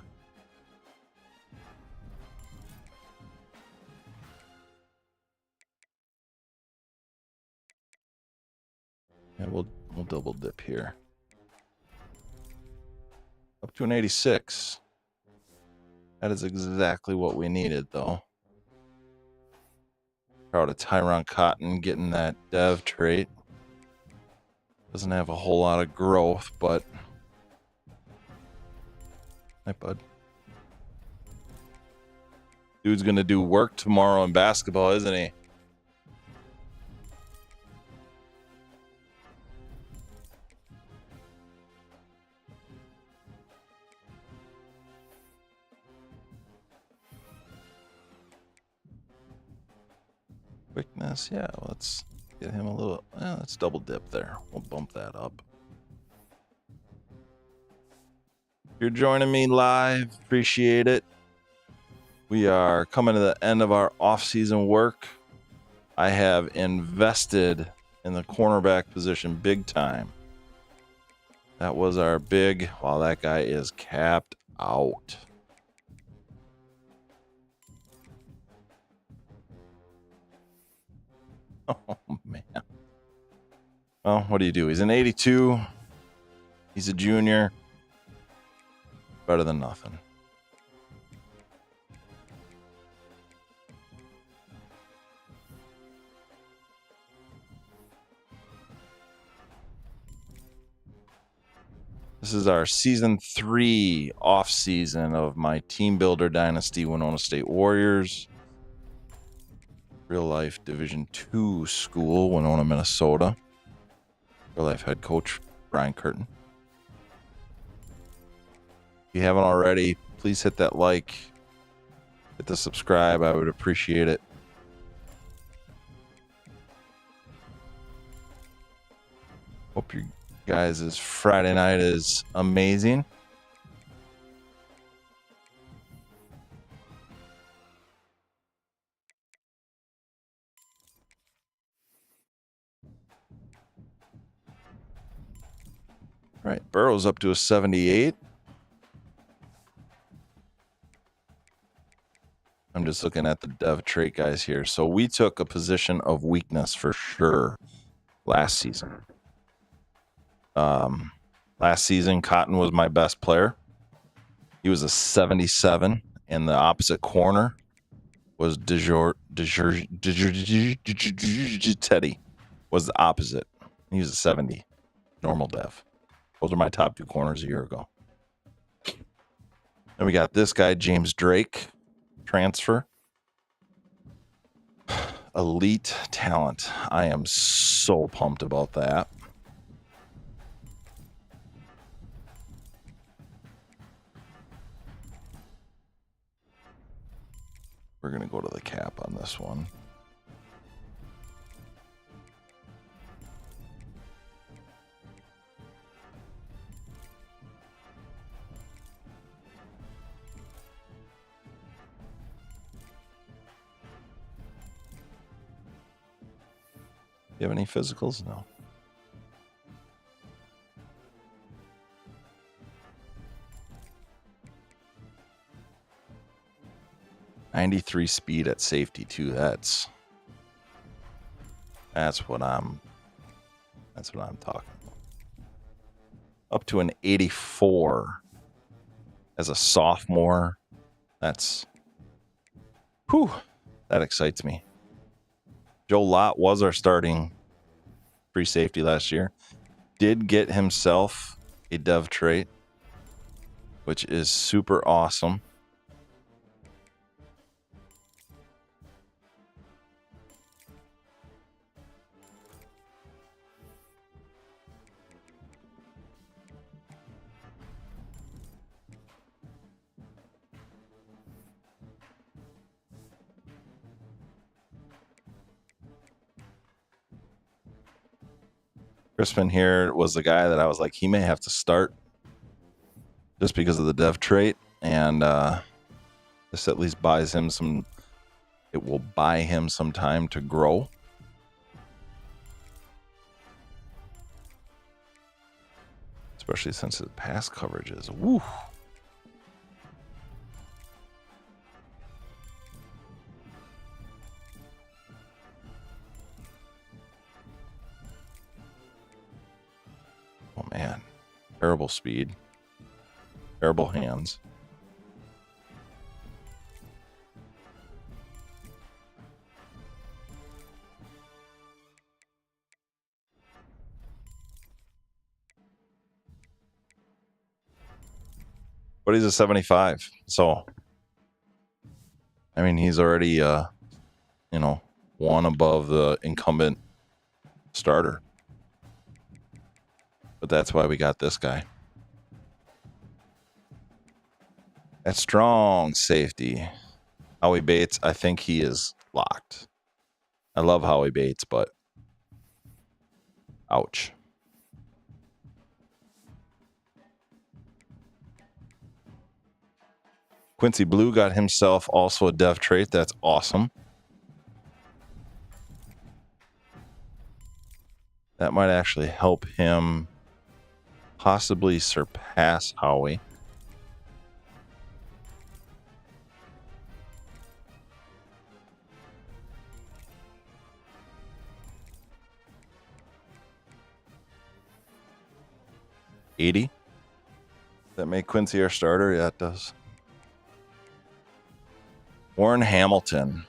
Yeah, we'll double dip here. Up to an 86. That is exactly what we needed, though. Proud of Tyron Cotton getting that dev trait. Doesn't have a whole lot of growth, but hi, bud. Dude's gonna do work tomorrow in basketball, isn't he? Quickness, yeah, let's get him a little, let's double dip there. We'll bump that up. If you're joining me live, appreciate it. We are coming to the end of our off-season work. I have invested in the cornerback position big time. That was our big, wow, that guy is capped out. Oh, man. Well, what do you do? He's an 82. He's a junior. Better than nothing. This is our season 3 off season of my team builder dynasty, Winona State Warriors. Real life Division II school, Winona, Minnesota. Real life head coach, Brian Curtin. If you haven't already, please hit that like, hit the subscribe. I would appreciate it. Hope you guys' Friday night is amazing. All right, Burrow's up to a 78. I'm just looking at the dev trait guys here. So we took a position of weakness for sure last season. Last season, Cotton was my best player. He was a 77, and the opposite corner was Teddy was the opposite. He was a 70, normal dev. Those are my top 2 corners a year ago. And we got this guy, James Drake, transfer. Elite talent. I am so pumped about that. We're going to go to the cap on this one. You have any physicals? No. .93 speed at safety too. That's what I'm talking about. Up to an 84 as a sophomore. That excites me. Joe Lott was our starting free safety last year. Did get himself a dev trait, which is super awesome. Crispin here was the guy that I was like, he may have to start just because of the dev trait, and this at least buys him some. It will buy him some time to grow. Especially since his pass coverage is woo. Oh man, terrible speed, terrible hands. But he's a 75, so I mean he's already one above the incumbent starter. But that's why we got this guy. At strong safety, Howie Bates, I think he is locked. I love Howie Bates, but ouch. Quincy Blue got himself also a dev trait. That's awesome. That might actually help him possibly surpass Howie. 80. That make Quincy our starter? Yeah, it does. Warren Hamilton.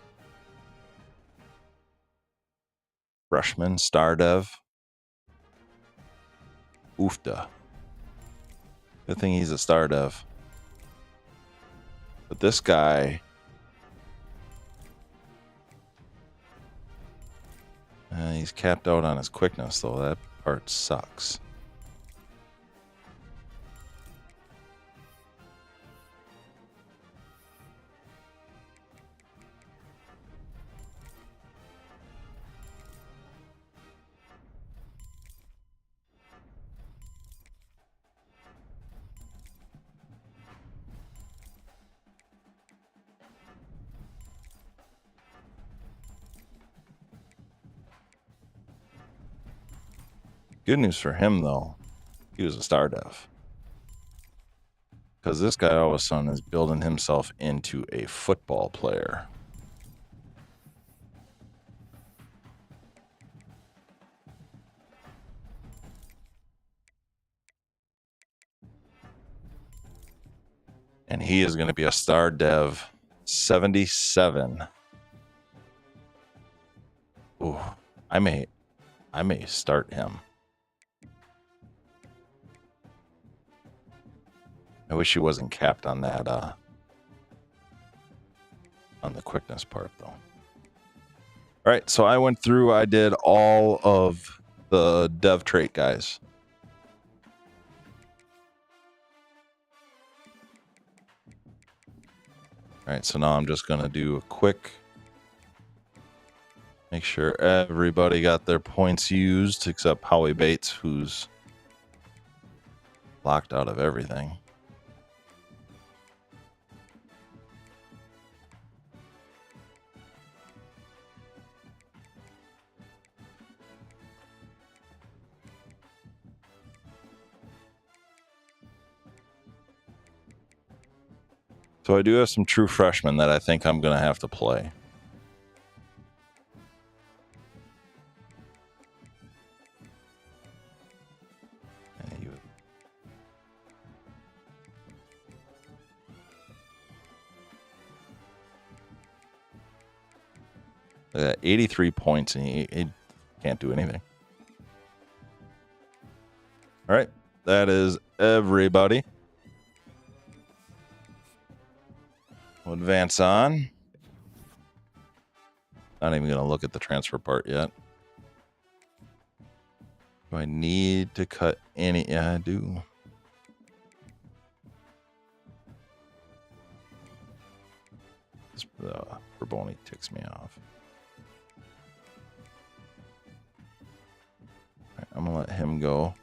Freshman, star dev. Oofda. Good thing he's a star dev. But this guy... he's capped out on his quickness, though. That part sucks. Good news for him, though. He was a star dev. Because this guy all of a sudden is building himself into a football player. And he is going to be a star dev 77. Ooh, I may start him. I wish he wasn't capped on that, on the quickness part, though. All right, so I went through, I did all of the dev trait guys. All right, so now I'm just going to do a quick, make sure everybody got their points used, except Howie Bates, who's locked out of everything. So I do have some true freshmen that I think I'm going to have to play. Look at that, 83 points, and he can't do anything. All right, that is everybody. We'll advance on. Not even going to look at the transfer part yet. Do I need to cut any? Yeah, I do. This Berboni ticks me off. All right, I'm going to let him go.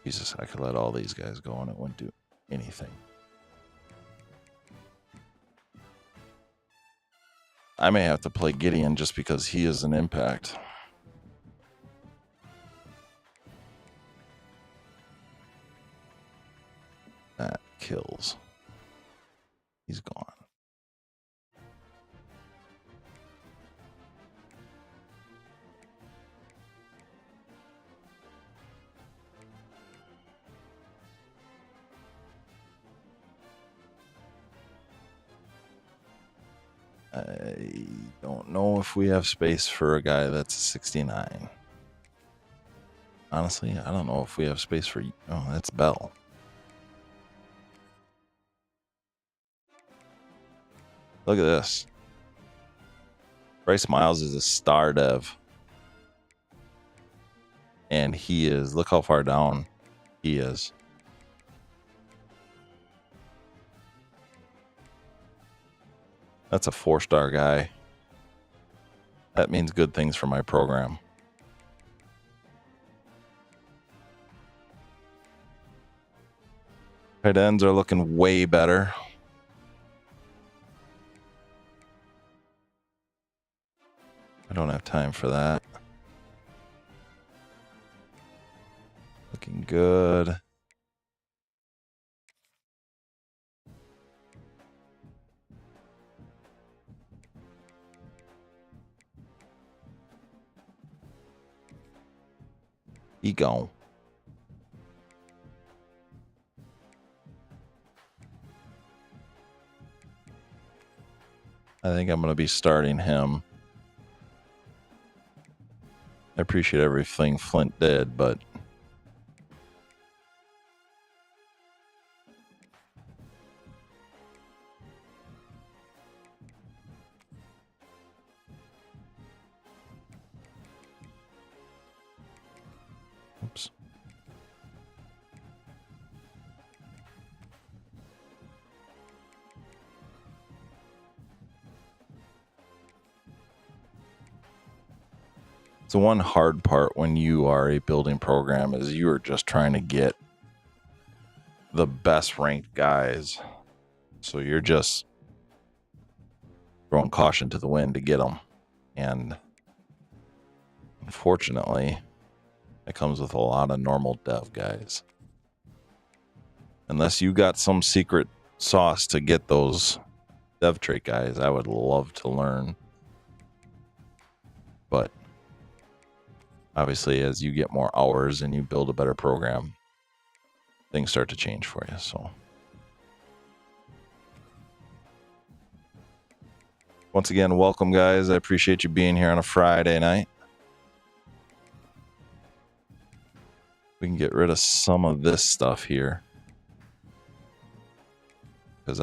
Jesus, I could let all these guys go and it wouldn't do anything. I may have to play Gideon just because he is an impact. That kills. He's gone. I don't know if we have space for a guy that's a 69. Honestly, I don't know if we have space for... Oh, that's Bell. Look at this. Bryce Miles is a star dev. And he is... Look how far down he is. That's a 4-star guy. That means good things for my program. Tight ends are looking way better. I don't have time for that. Looking good. He gone. I think I'm going to be starting him. I appreciate everything Flint did, but oops. So one hard part when you are a building program is you are just trying to get the best ranked guys. So you're just throwing caution to the wind to get them. And unfortunately, it comes with a lot of normal dev guys. Unless you got some secret sauce to get those dev trait guys, I would love to learn. But obviously, as you get more hours and you build a better program, things start to change for you. So once again, welcome, guys. I appreciate you being here on a Friday night. We can get rid of some of this stuff here, because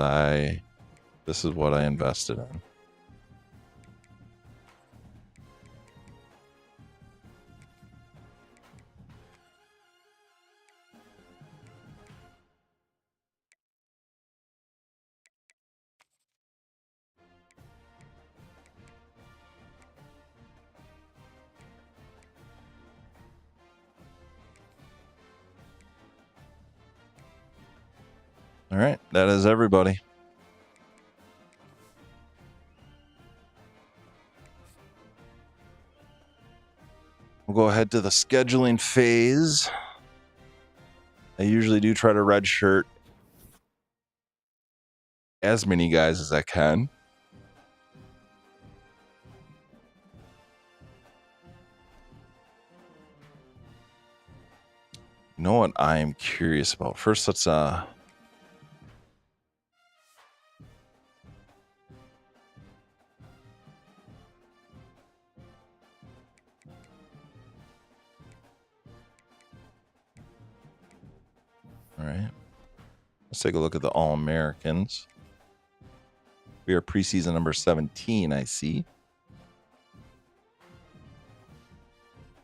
this is what I invested in. All right, that is everybody. We'll go ahead to the scheduling phase. I usually do try to redshirt as many guys as I can. You know what I am curious about? First, let's all right. Let's take a look at the All-Americans. We are preseason number 17, I see.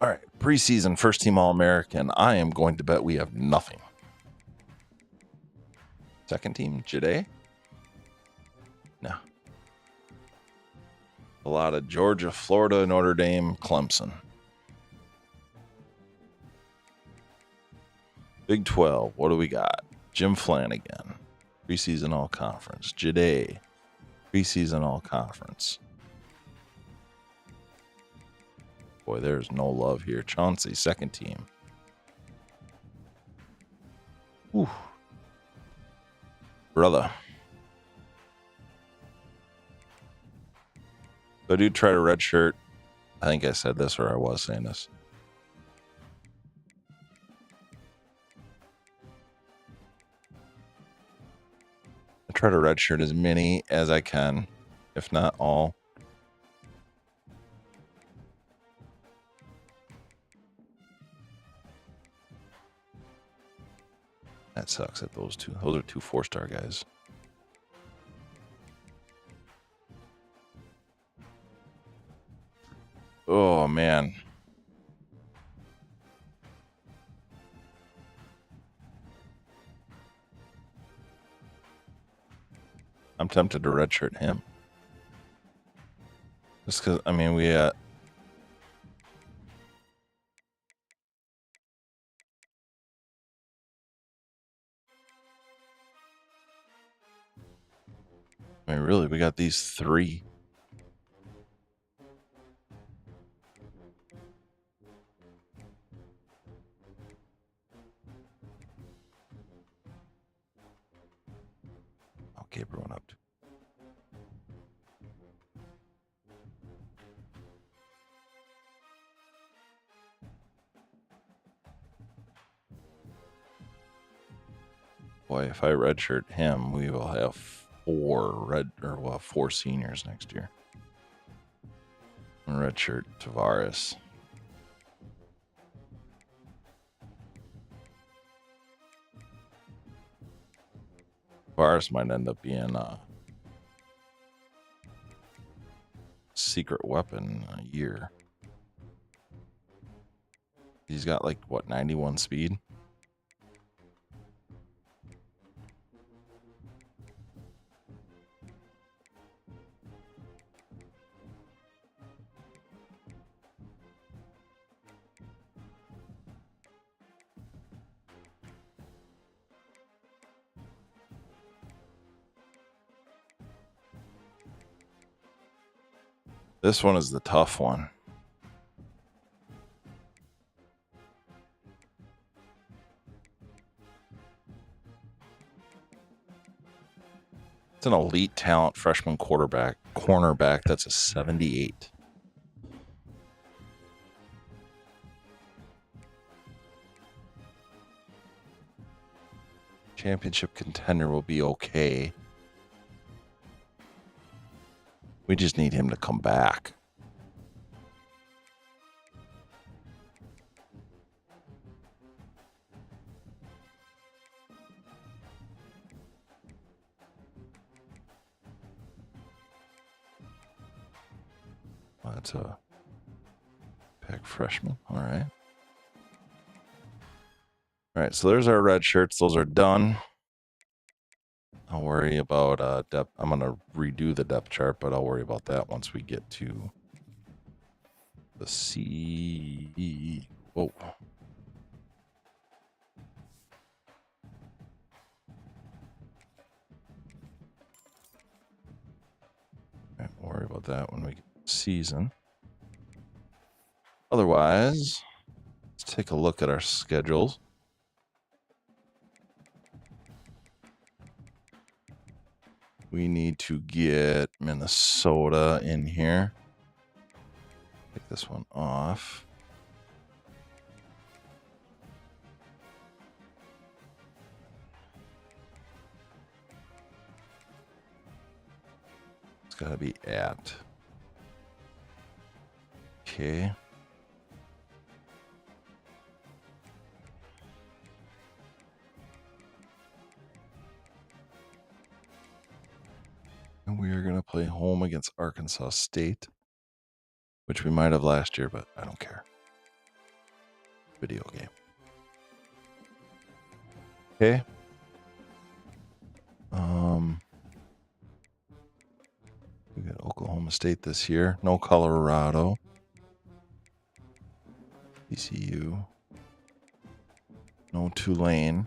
All right, preseason first team All-American. I am going to bet we have nothing. Second team, Jade? No. A lot of Georgia, Florida, Notre Dame, Clemson. Big 12, what do we got? Jim Flanagan, preseason all-conference. Jade, preseason all-conference. Boy, there's no love here. Chauncey, second team. Whew. Brother. So I do try to redshirt. I think I said this, or I was saying this. I try to redshirt as many as I can, if not all. That sucks at those two. Those are two 4-star guys. Oh, man. I'm tempted to redshirt him. Just because, I mean, really, we got these three. Okay, everyone up. Boy, if I redshirt him, we will have 4 seniors next year. Redshirt Tavares. Tavares might end up being a secret weapon in a year. He's got like, what, 91 speed? This one is the tough one. It's an elite talent freshman cornerback. That's a 78. Championship contender will be okay. We just need him to come back. That's a pack freshman. All right. All right, so there's our red shirts. Those are done. I'll worry about depth. I'm going to redo the depth chart, but I'll worry about that once we get to the C. Whoa. All right, we'll worry about that when we get to season. Otherwise, let's take a look at our schedules. We need to get Minnesota in here. Take this one off. It's got to be at. Okay. And we are going to play home against Arkansas State, which we might have last year, but I don't care. Video game. Okay. We got Oklahoma State this year. No Colorado. TCU. No Tulane.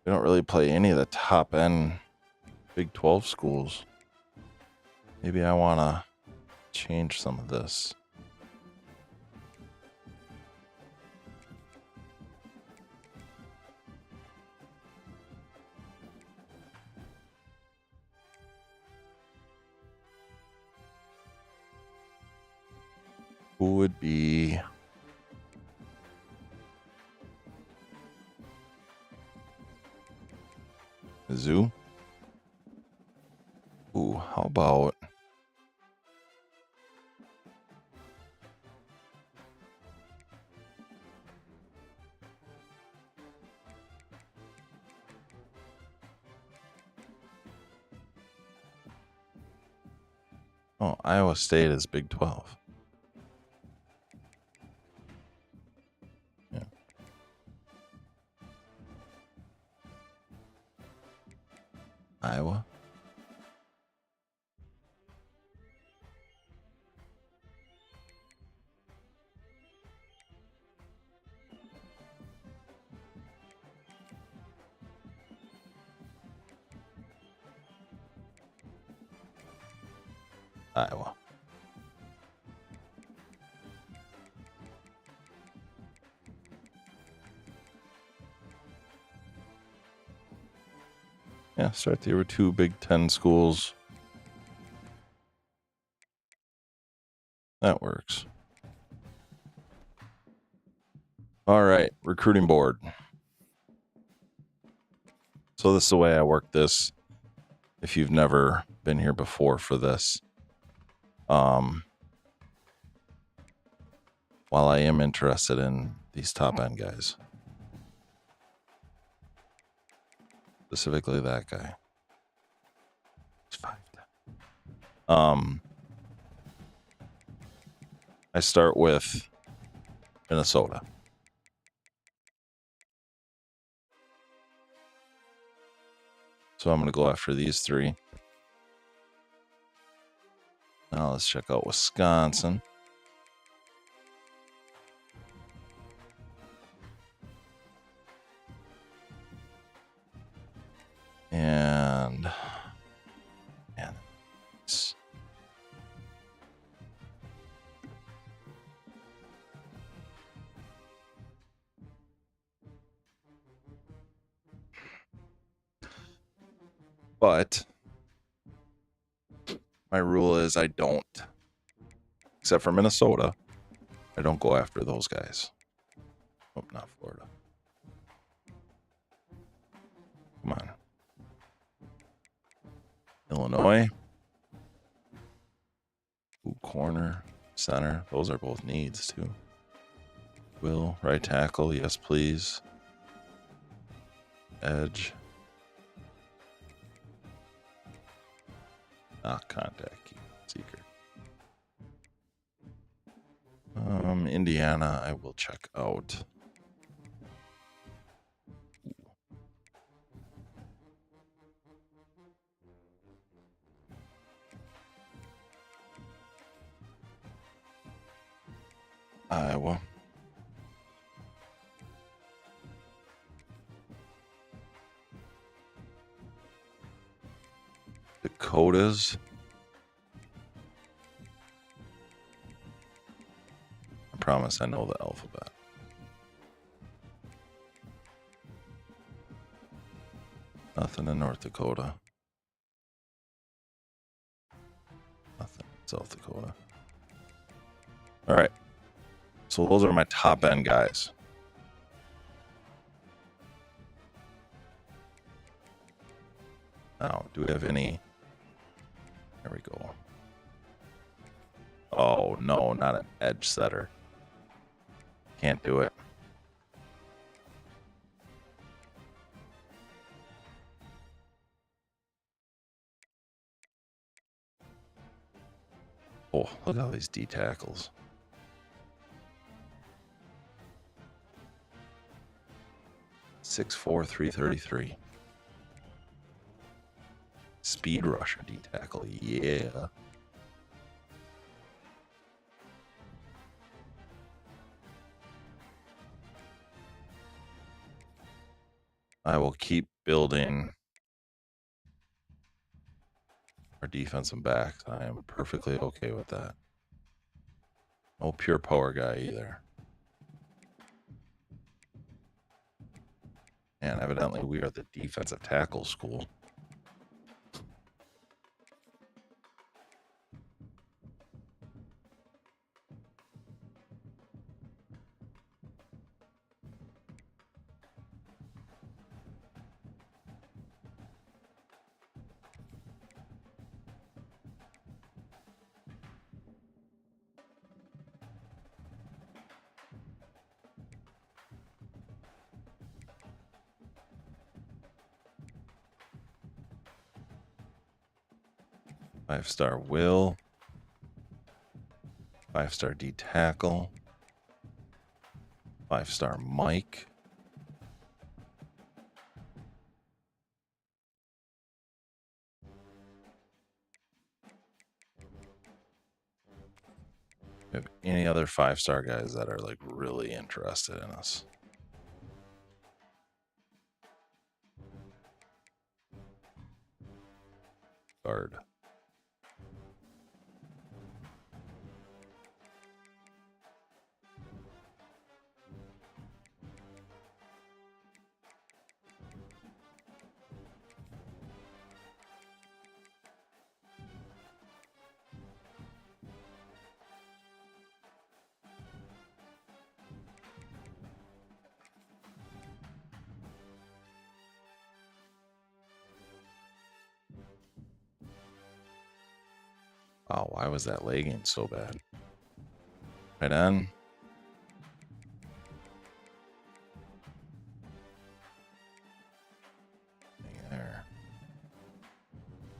We don't really play any of the top end Big 12 schools. Maybe I want to change some of this. Who would be Mizzou? Ooh, how about Iowa State is Big 12. Yeah. Iowa. Iowa. Yeah, start there were 2 Big 10 schools. That works. All right, recruiting board. So this is the way I work this. If you've never been here before for this, while I am interested in these top end guys, specifically that guy, it's 5'10". I start with Minnesota. So I'm going to go after these three. Now let's check out Wisconsin. And man, but my rule is I don't, except for Minnesota, I don't go after those guys. Oh, not Florida. Come on. Illinois. Ooh, corner, center. Those are both needs, too. Will, right tackle. Yes, please. Edge. Not contact key. Seeker. Indiana, I will check out. Iowa. Dakotas. I promise I know the alphabet. Nothing in North Dakota. Nothing in South Dakota. All right. So those are my top end guys. Now, do we have any? There we go. Oh, no, not an edge setter. Can't do it. Oh, look at all these D tackles. .6'4", 333. Speed rusher D tackle, yeah. I will keep building our defensive backs. I am perfectly okay with that. No pure power guy either. And evidently we are the defensive tackle school. Five-star Will. Five-star D tackle. Five-star Mike. Do you have any other five-star guys that are like really interested in us? Guard. Wow, why was that lagging so bad? Right on. There.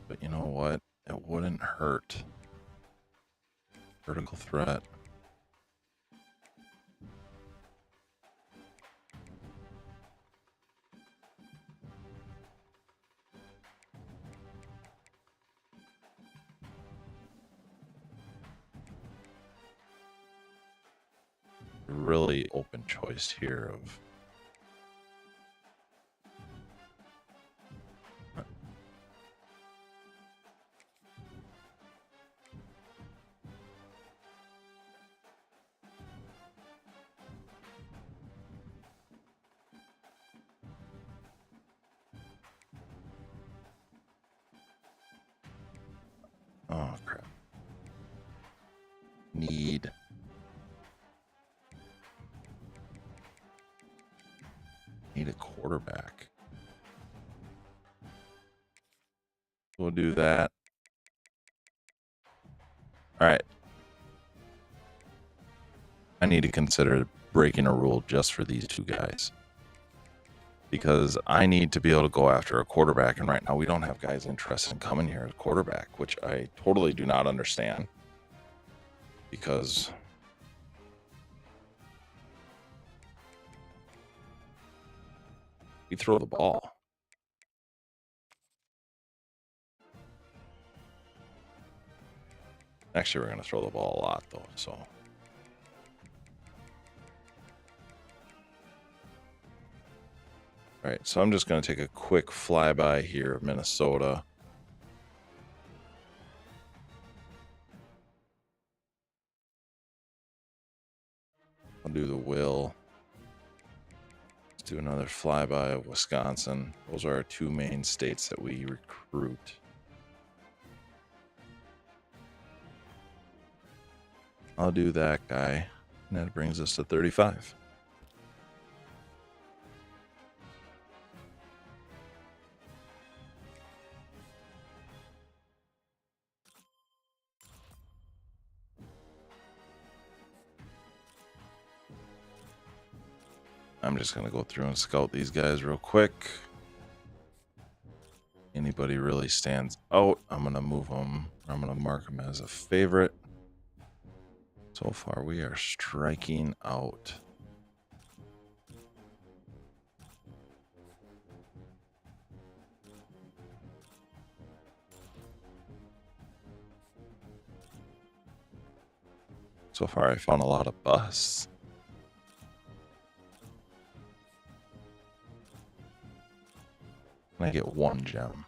But you know what? It wouldn't hurt. Vertical threat. Really open choice here of oh crap. Need a quarterback. We'll do that. All right. I need to consider breaking a rule just for these two guys. Because I need to be able to go after a quarterback. And right now we don't have guys interested in coming here as quarterback, which I totally do not understand. Because we throw the ball. Actually, we're going to throw the ball a lot, though. So, all right. So I'm just going to take a quick flyby here of Minnesota. I'll do the will. Let's do another flyby of Wisconsin. Those are our two main states that we recruit. I'll do that guy. And that brings us to 35. I'm just going to go through and scout these guys real quick. Anybody really stands out, I'm going to move them. I'm going to mark them as a favorite. So far, we are striking out. So far, I found a lot of busts. And I get one gem.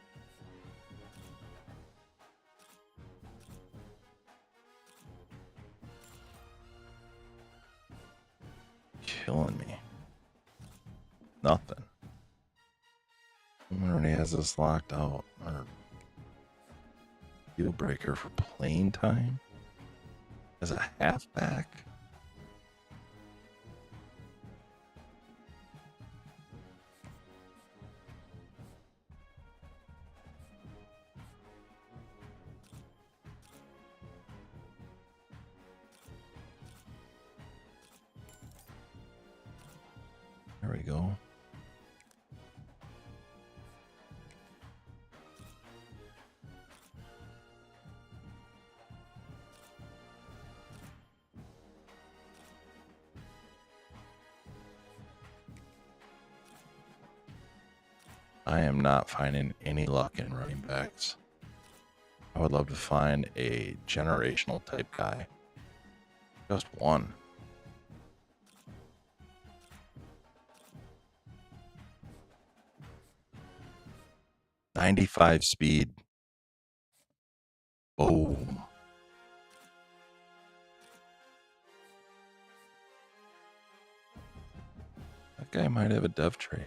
Killing me. Nothing. Someone already has this locked out. Or deal breaker for playing time as a halfback. There we go. I am not finding any luck in running backs. I would love to find a generational type guy. Just one. .95 speed. Boom. That guy might have a dev trait.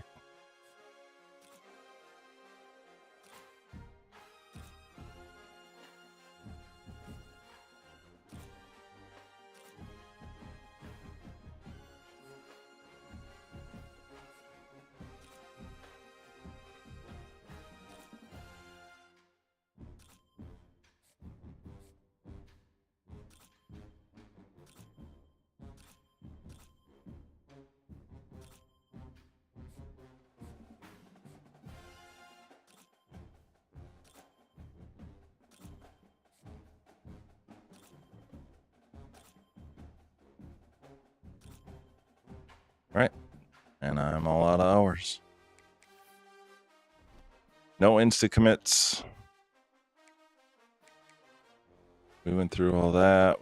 And I'm all out of hours. No insta commits. We went through all that.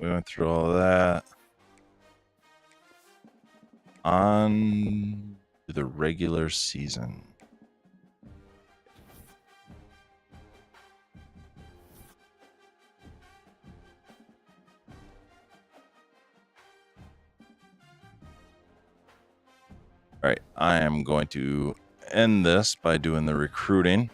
On to the regular season. All right, I am going to end this by doing the recruiting.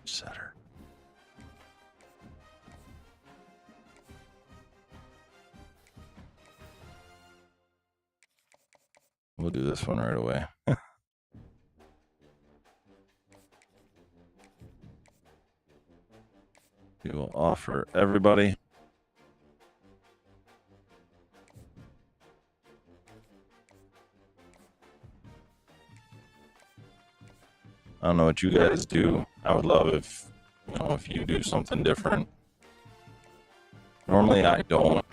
Setter. We'll do this one right away. We will offer everybody. I don't know what you guys do. I would love if you do something different. Normally I don't.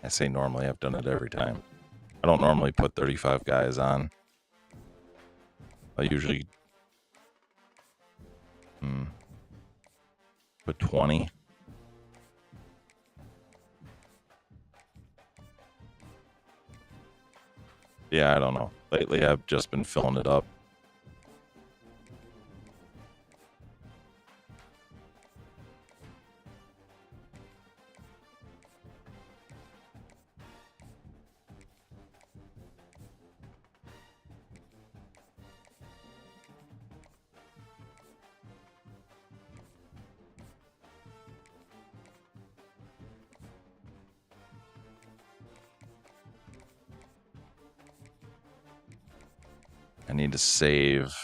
I say normally, I've done it every time. I don't normally put 35 guys on. I usually put 20. Yeah, I don't know. Lately I've just been filling it up. I need to save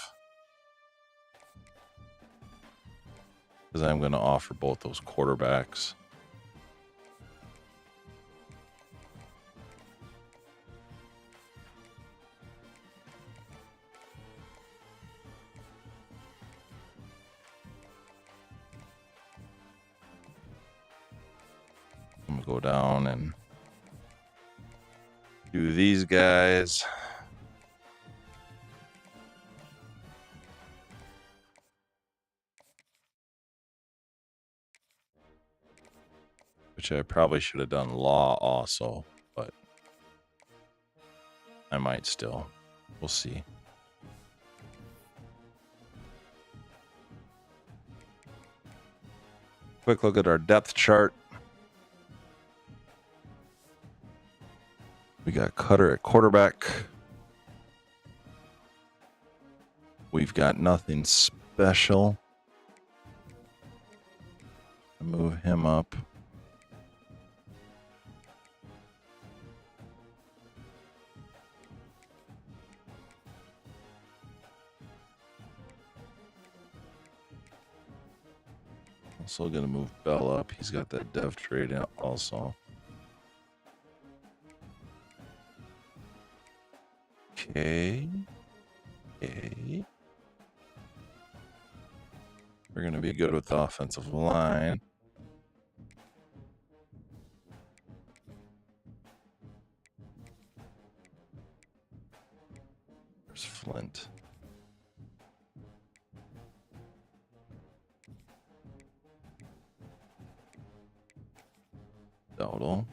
because I'm going to offer both those quarterbacks. I'm going to go down and do these guys. Which I probably should have done law also, but I might still. We'll see. Quick look at our depth chart. We got Cutter at quarterback. We've got nothing special. Move him up. Also going to move Bell up. He's got that dev trade out also. Okay. Okay. We're going to be good with the offensive line. There's Flint. Total.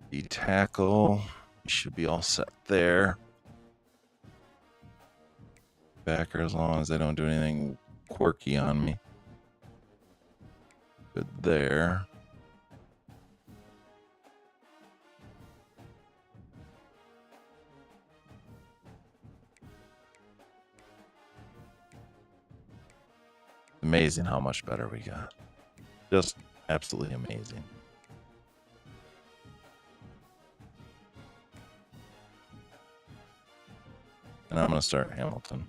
D tackle. We should be all set there. Backer, as long as they don't do anything quirky on me. Good there. Amazing how much better we got. Just absolutely amazing. And I'm going to start Hamilton.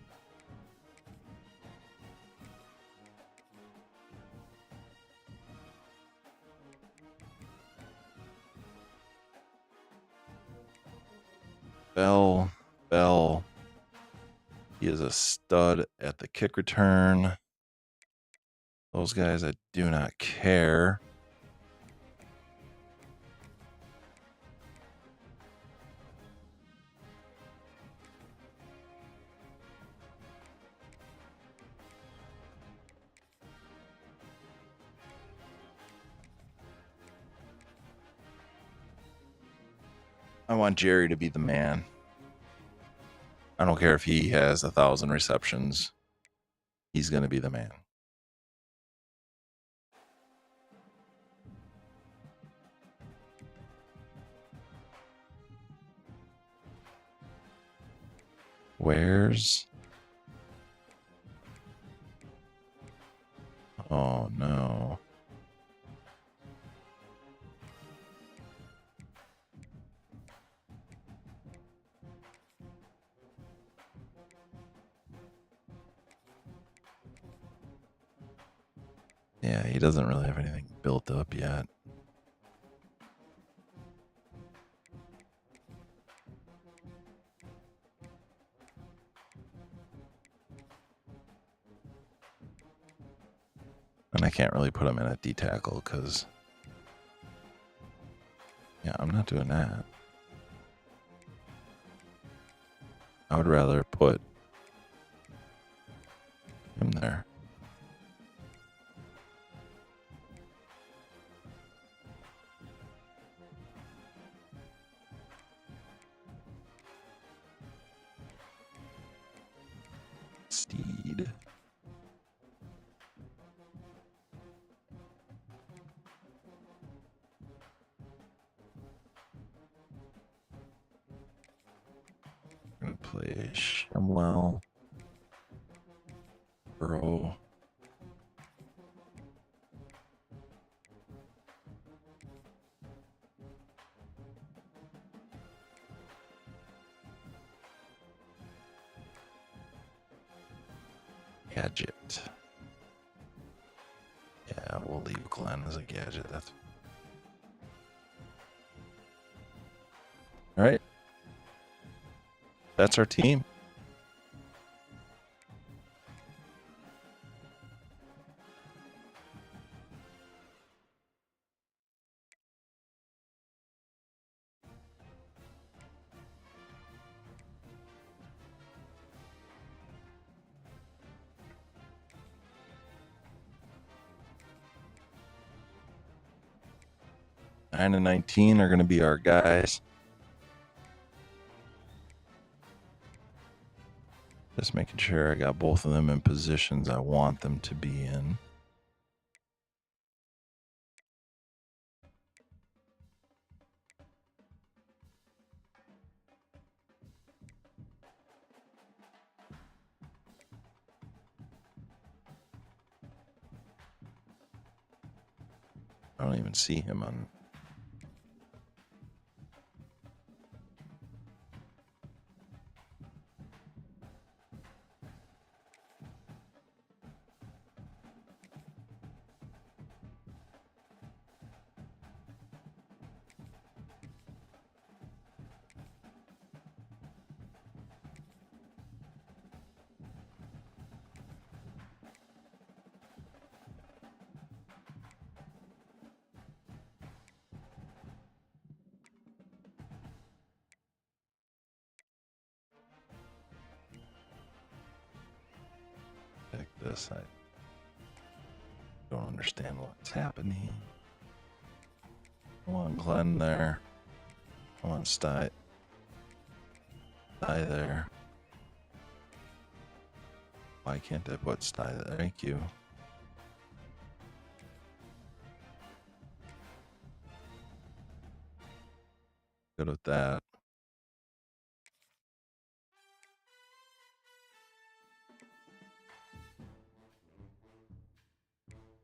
Bell. He is a stud at the kick return. Those guys, I do not care. I want Jerry to be the man. I don't care if he has 1,000 receptions. He's going to be the man. Where's... Oh, no. Yeah, he doesn't really have anything built up yet. And I can't really put him in at D-tackle because... Yeah, I'm not doing that. I would rather put him there. Steed. Gonna play Shumwell. Bro. Gadget. Yeah, we'll leave Glenn as a gadget. That's all right. That's our team. Nine and 19 are going to be our guys. Just making sure I got both of them in positions I want them to be in. I don't even see him on. Check this. I don't understand what's happening. I want Glenn there. I want Sty there. Why can't I put Sty there? Thank you. Good with that.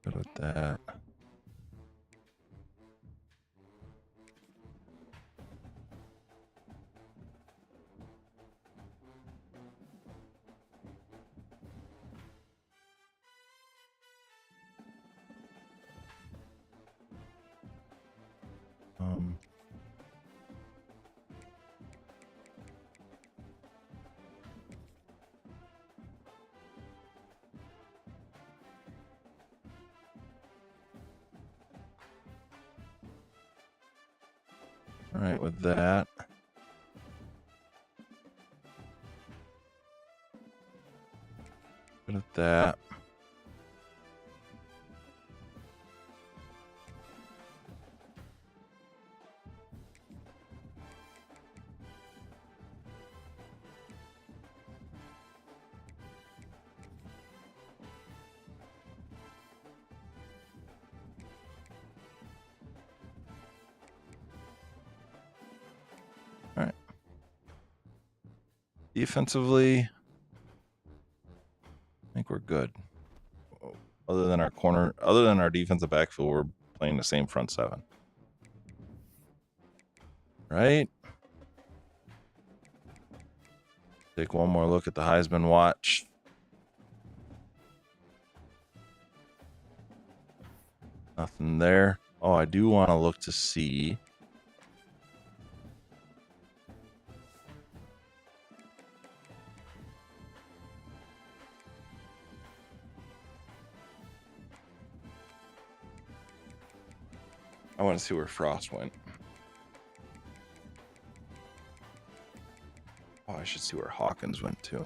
Good with that. All right, with that. Good at that. All right. Defensively, I think we're good. Other than our defensive backfield, we're playing the same front seven. Right? Take one more look at the Heisman watch. Nothing there. Oh, I do want to look to see. I want to see where Frost went. Oh, I should see where Hawkins went too.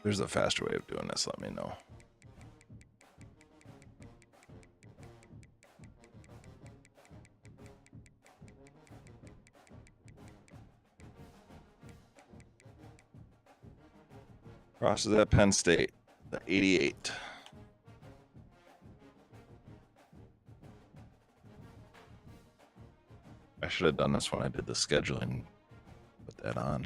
There's a faster way of doing this, let me know. Frost is at Penn State, the 88. I should have done this when I did the scheduling. Put that on.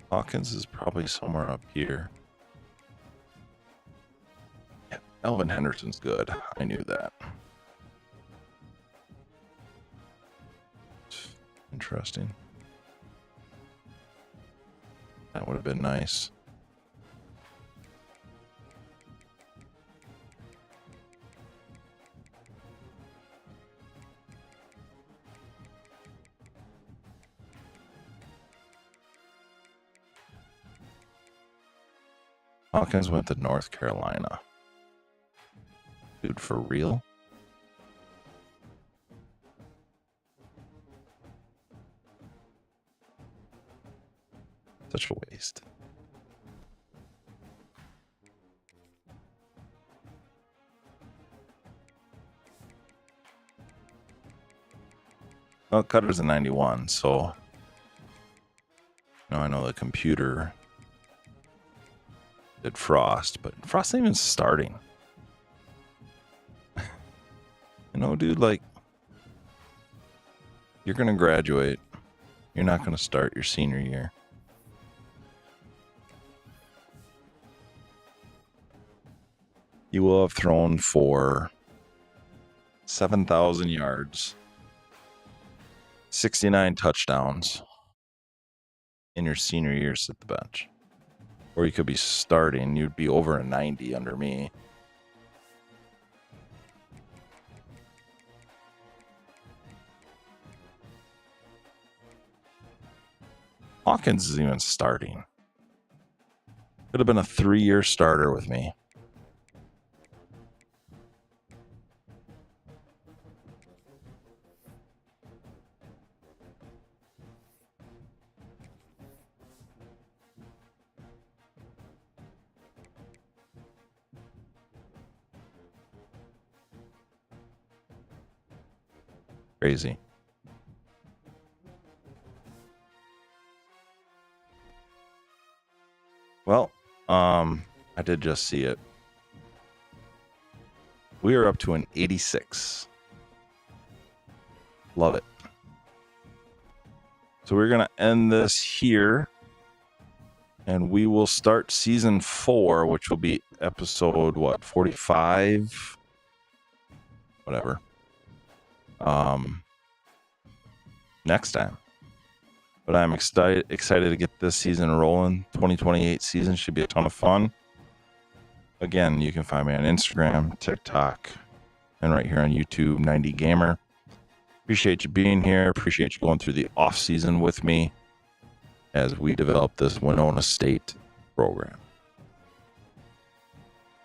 Hawkins is probably somewhere up here. Yeah, Elvin Henderson's good. I knew that. Interesting. That would have been nice. Hawkins went to North Carolina. Dude, for real? Such a waste. Well, Cutter's a 91, so now I know the computer did Frost, but Frost ain't even starting. You know, dude, like, you're going to graduate. You're not going to start your senior year. You will have thrown for 7,000 yards, 69 touchdowns in your senior year, sit the bench. Or you could be starting. You'd be over a 90 under me. Hawkins is even starting. Could have been a 3-year starter with me. Crazy. Well, I did just see it. We are up to an 86. Love it. So we're going to end this here. And we will start season 4, which will be episode, 45? Whatever. Next time. But I'm excited to get this season rolling. 2028 season should be a ton of fun. Again, you can find me on Instagram, TikTok, and right here on YouTube, 90 Gamer. Appreciate you being here. Appreciate you going through the off season with me as we develop this Winona State program.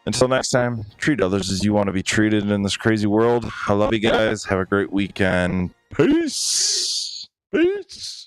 Until next time, treat others as you want to be treated in this crazy world. I love you guys. Have a great weekend. Peace. Peace.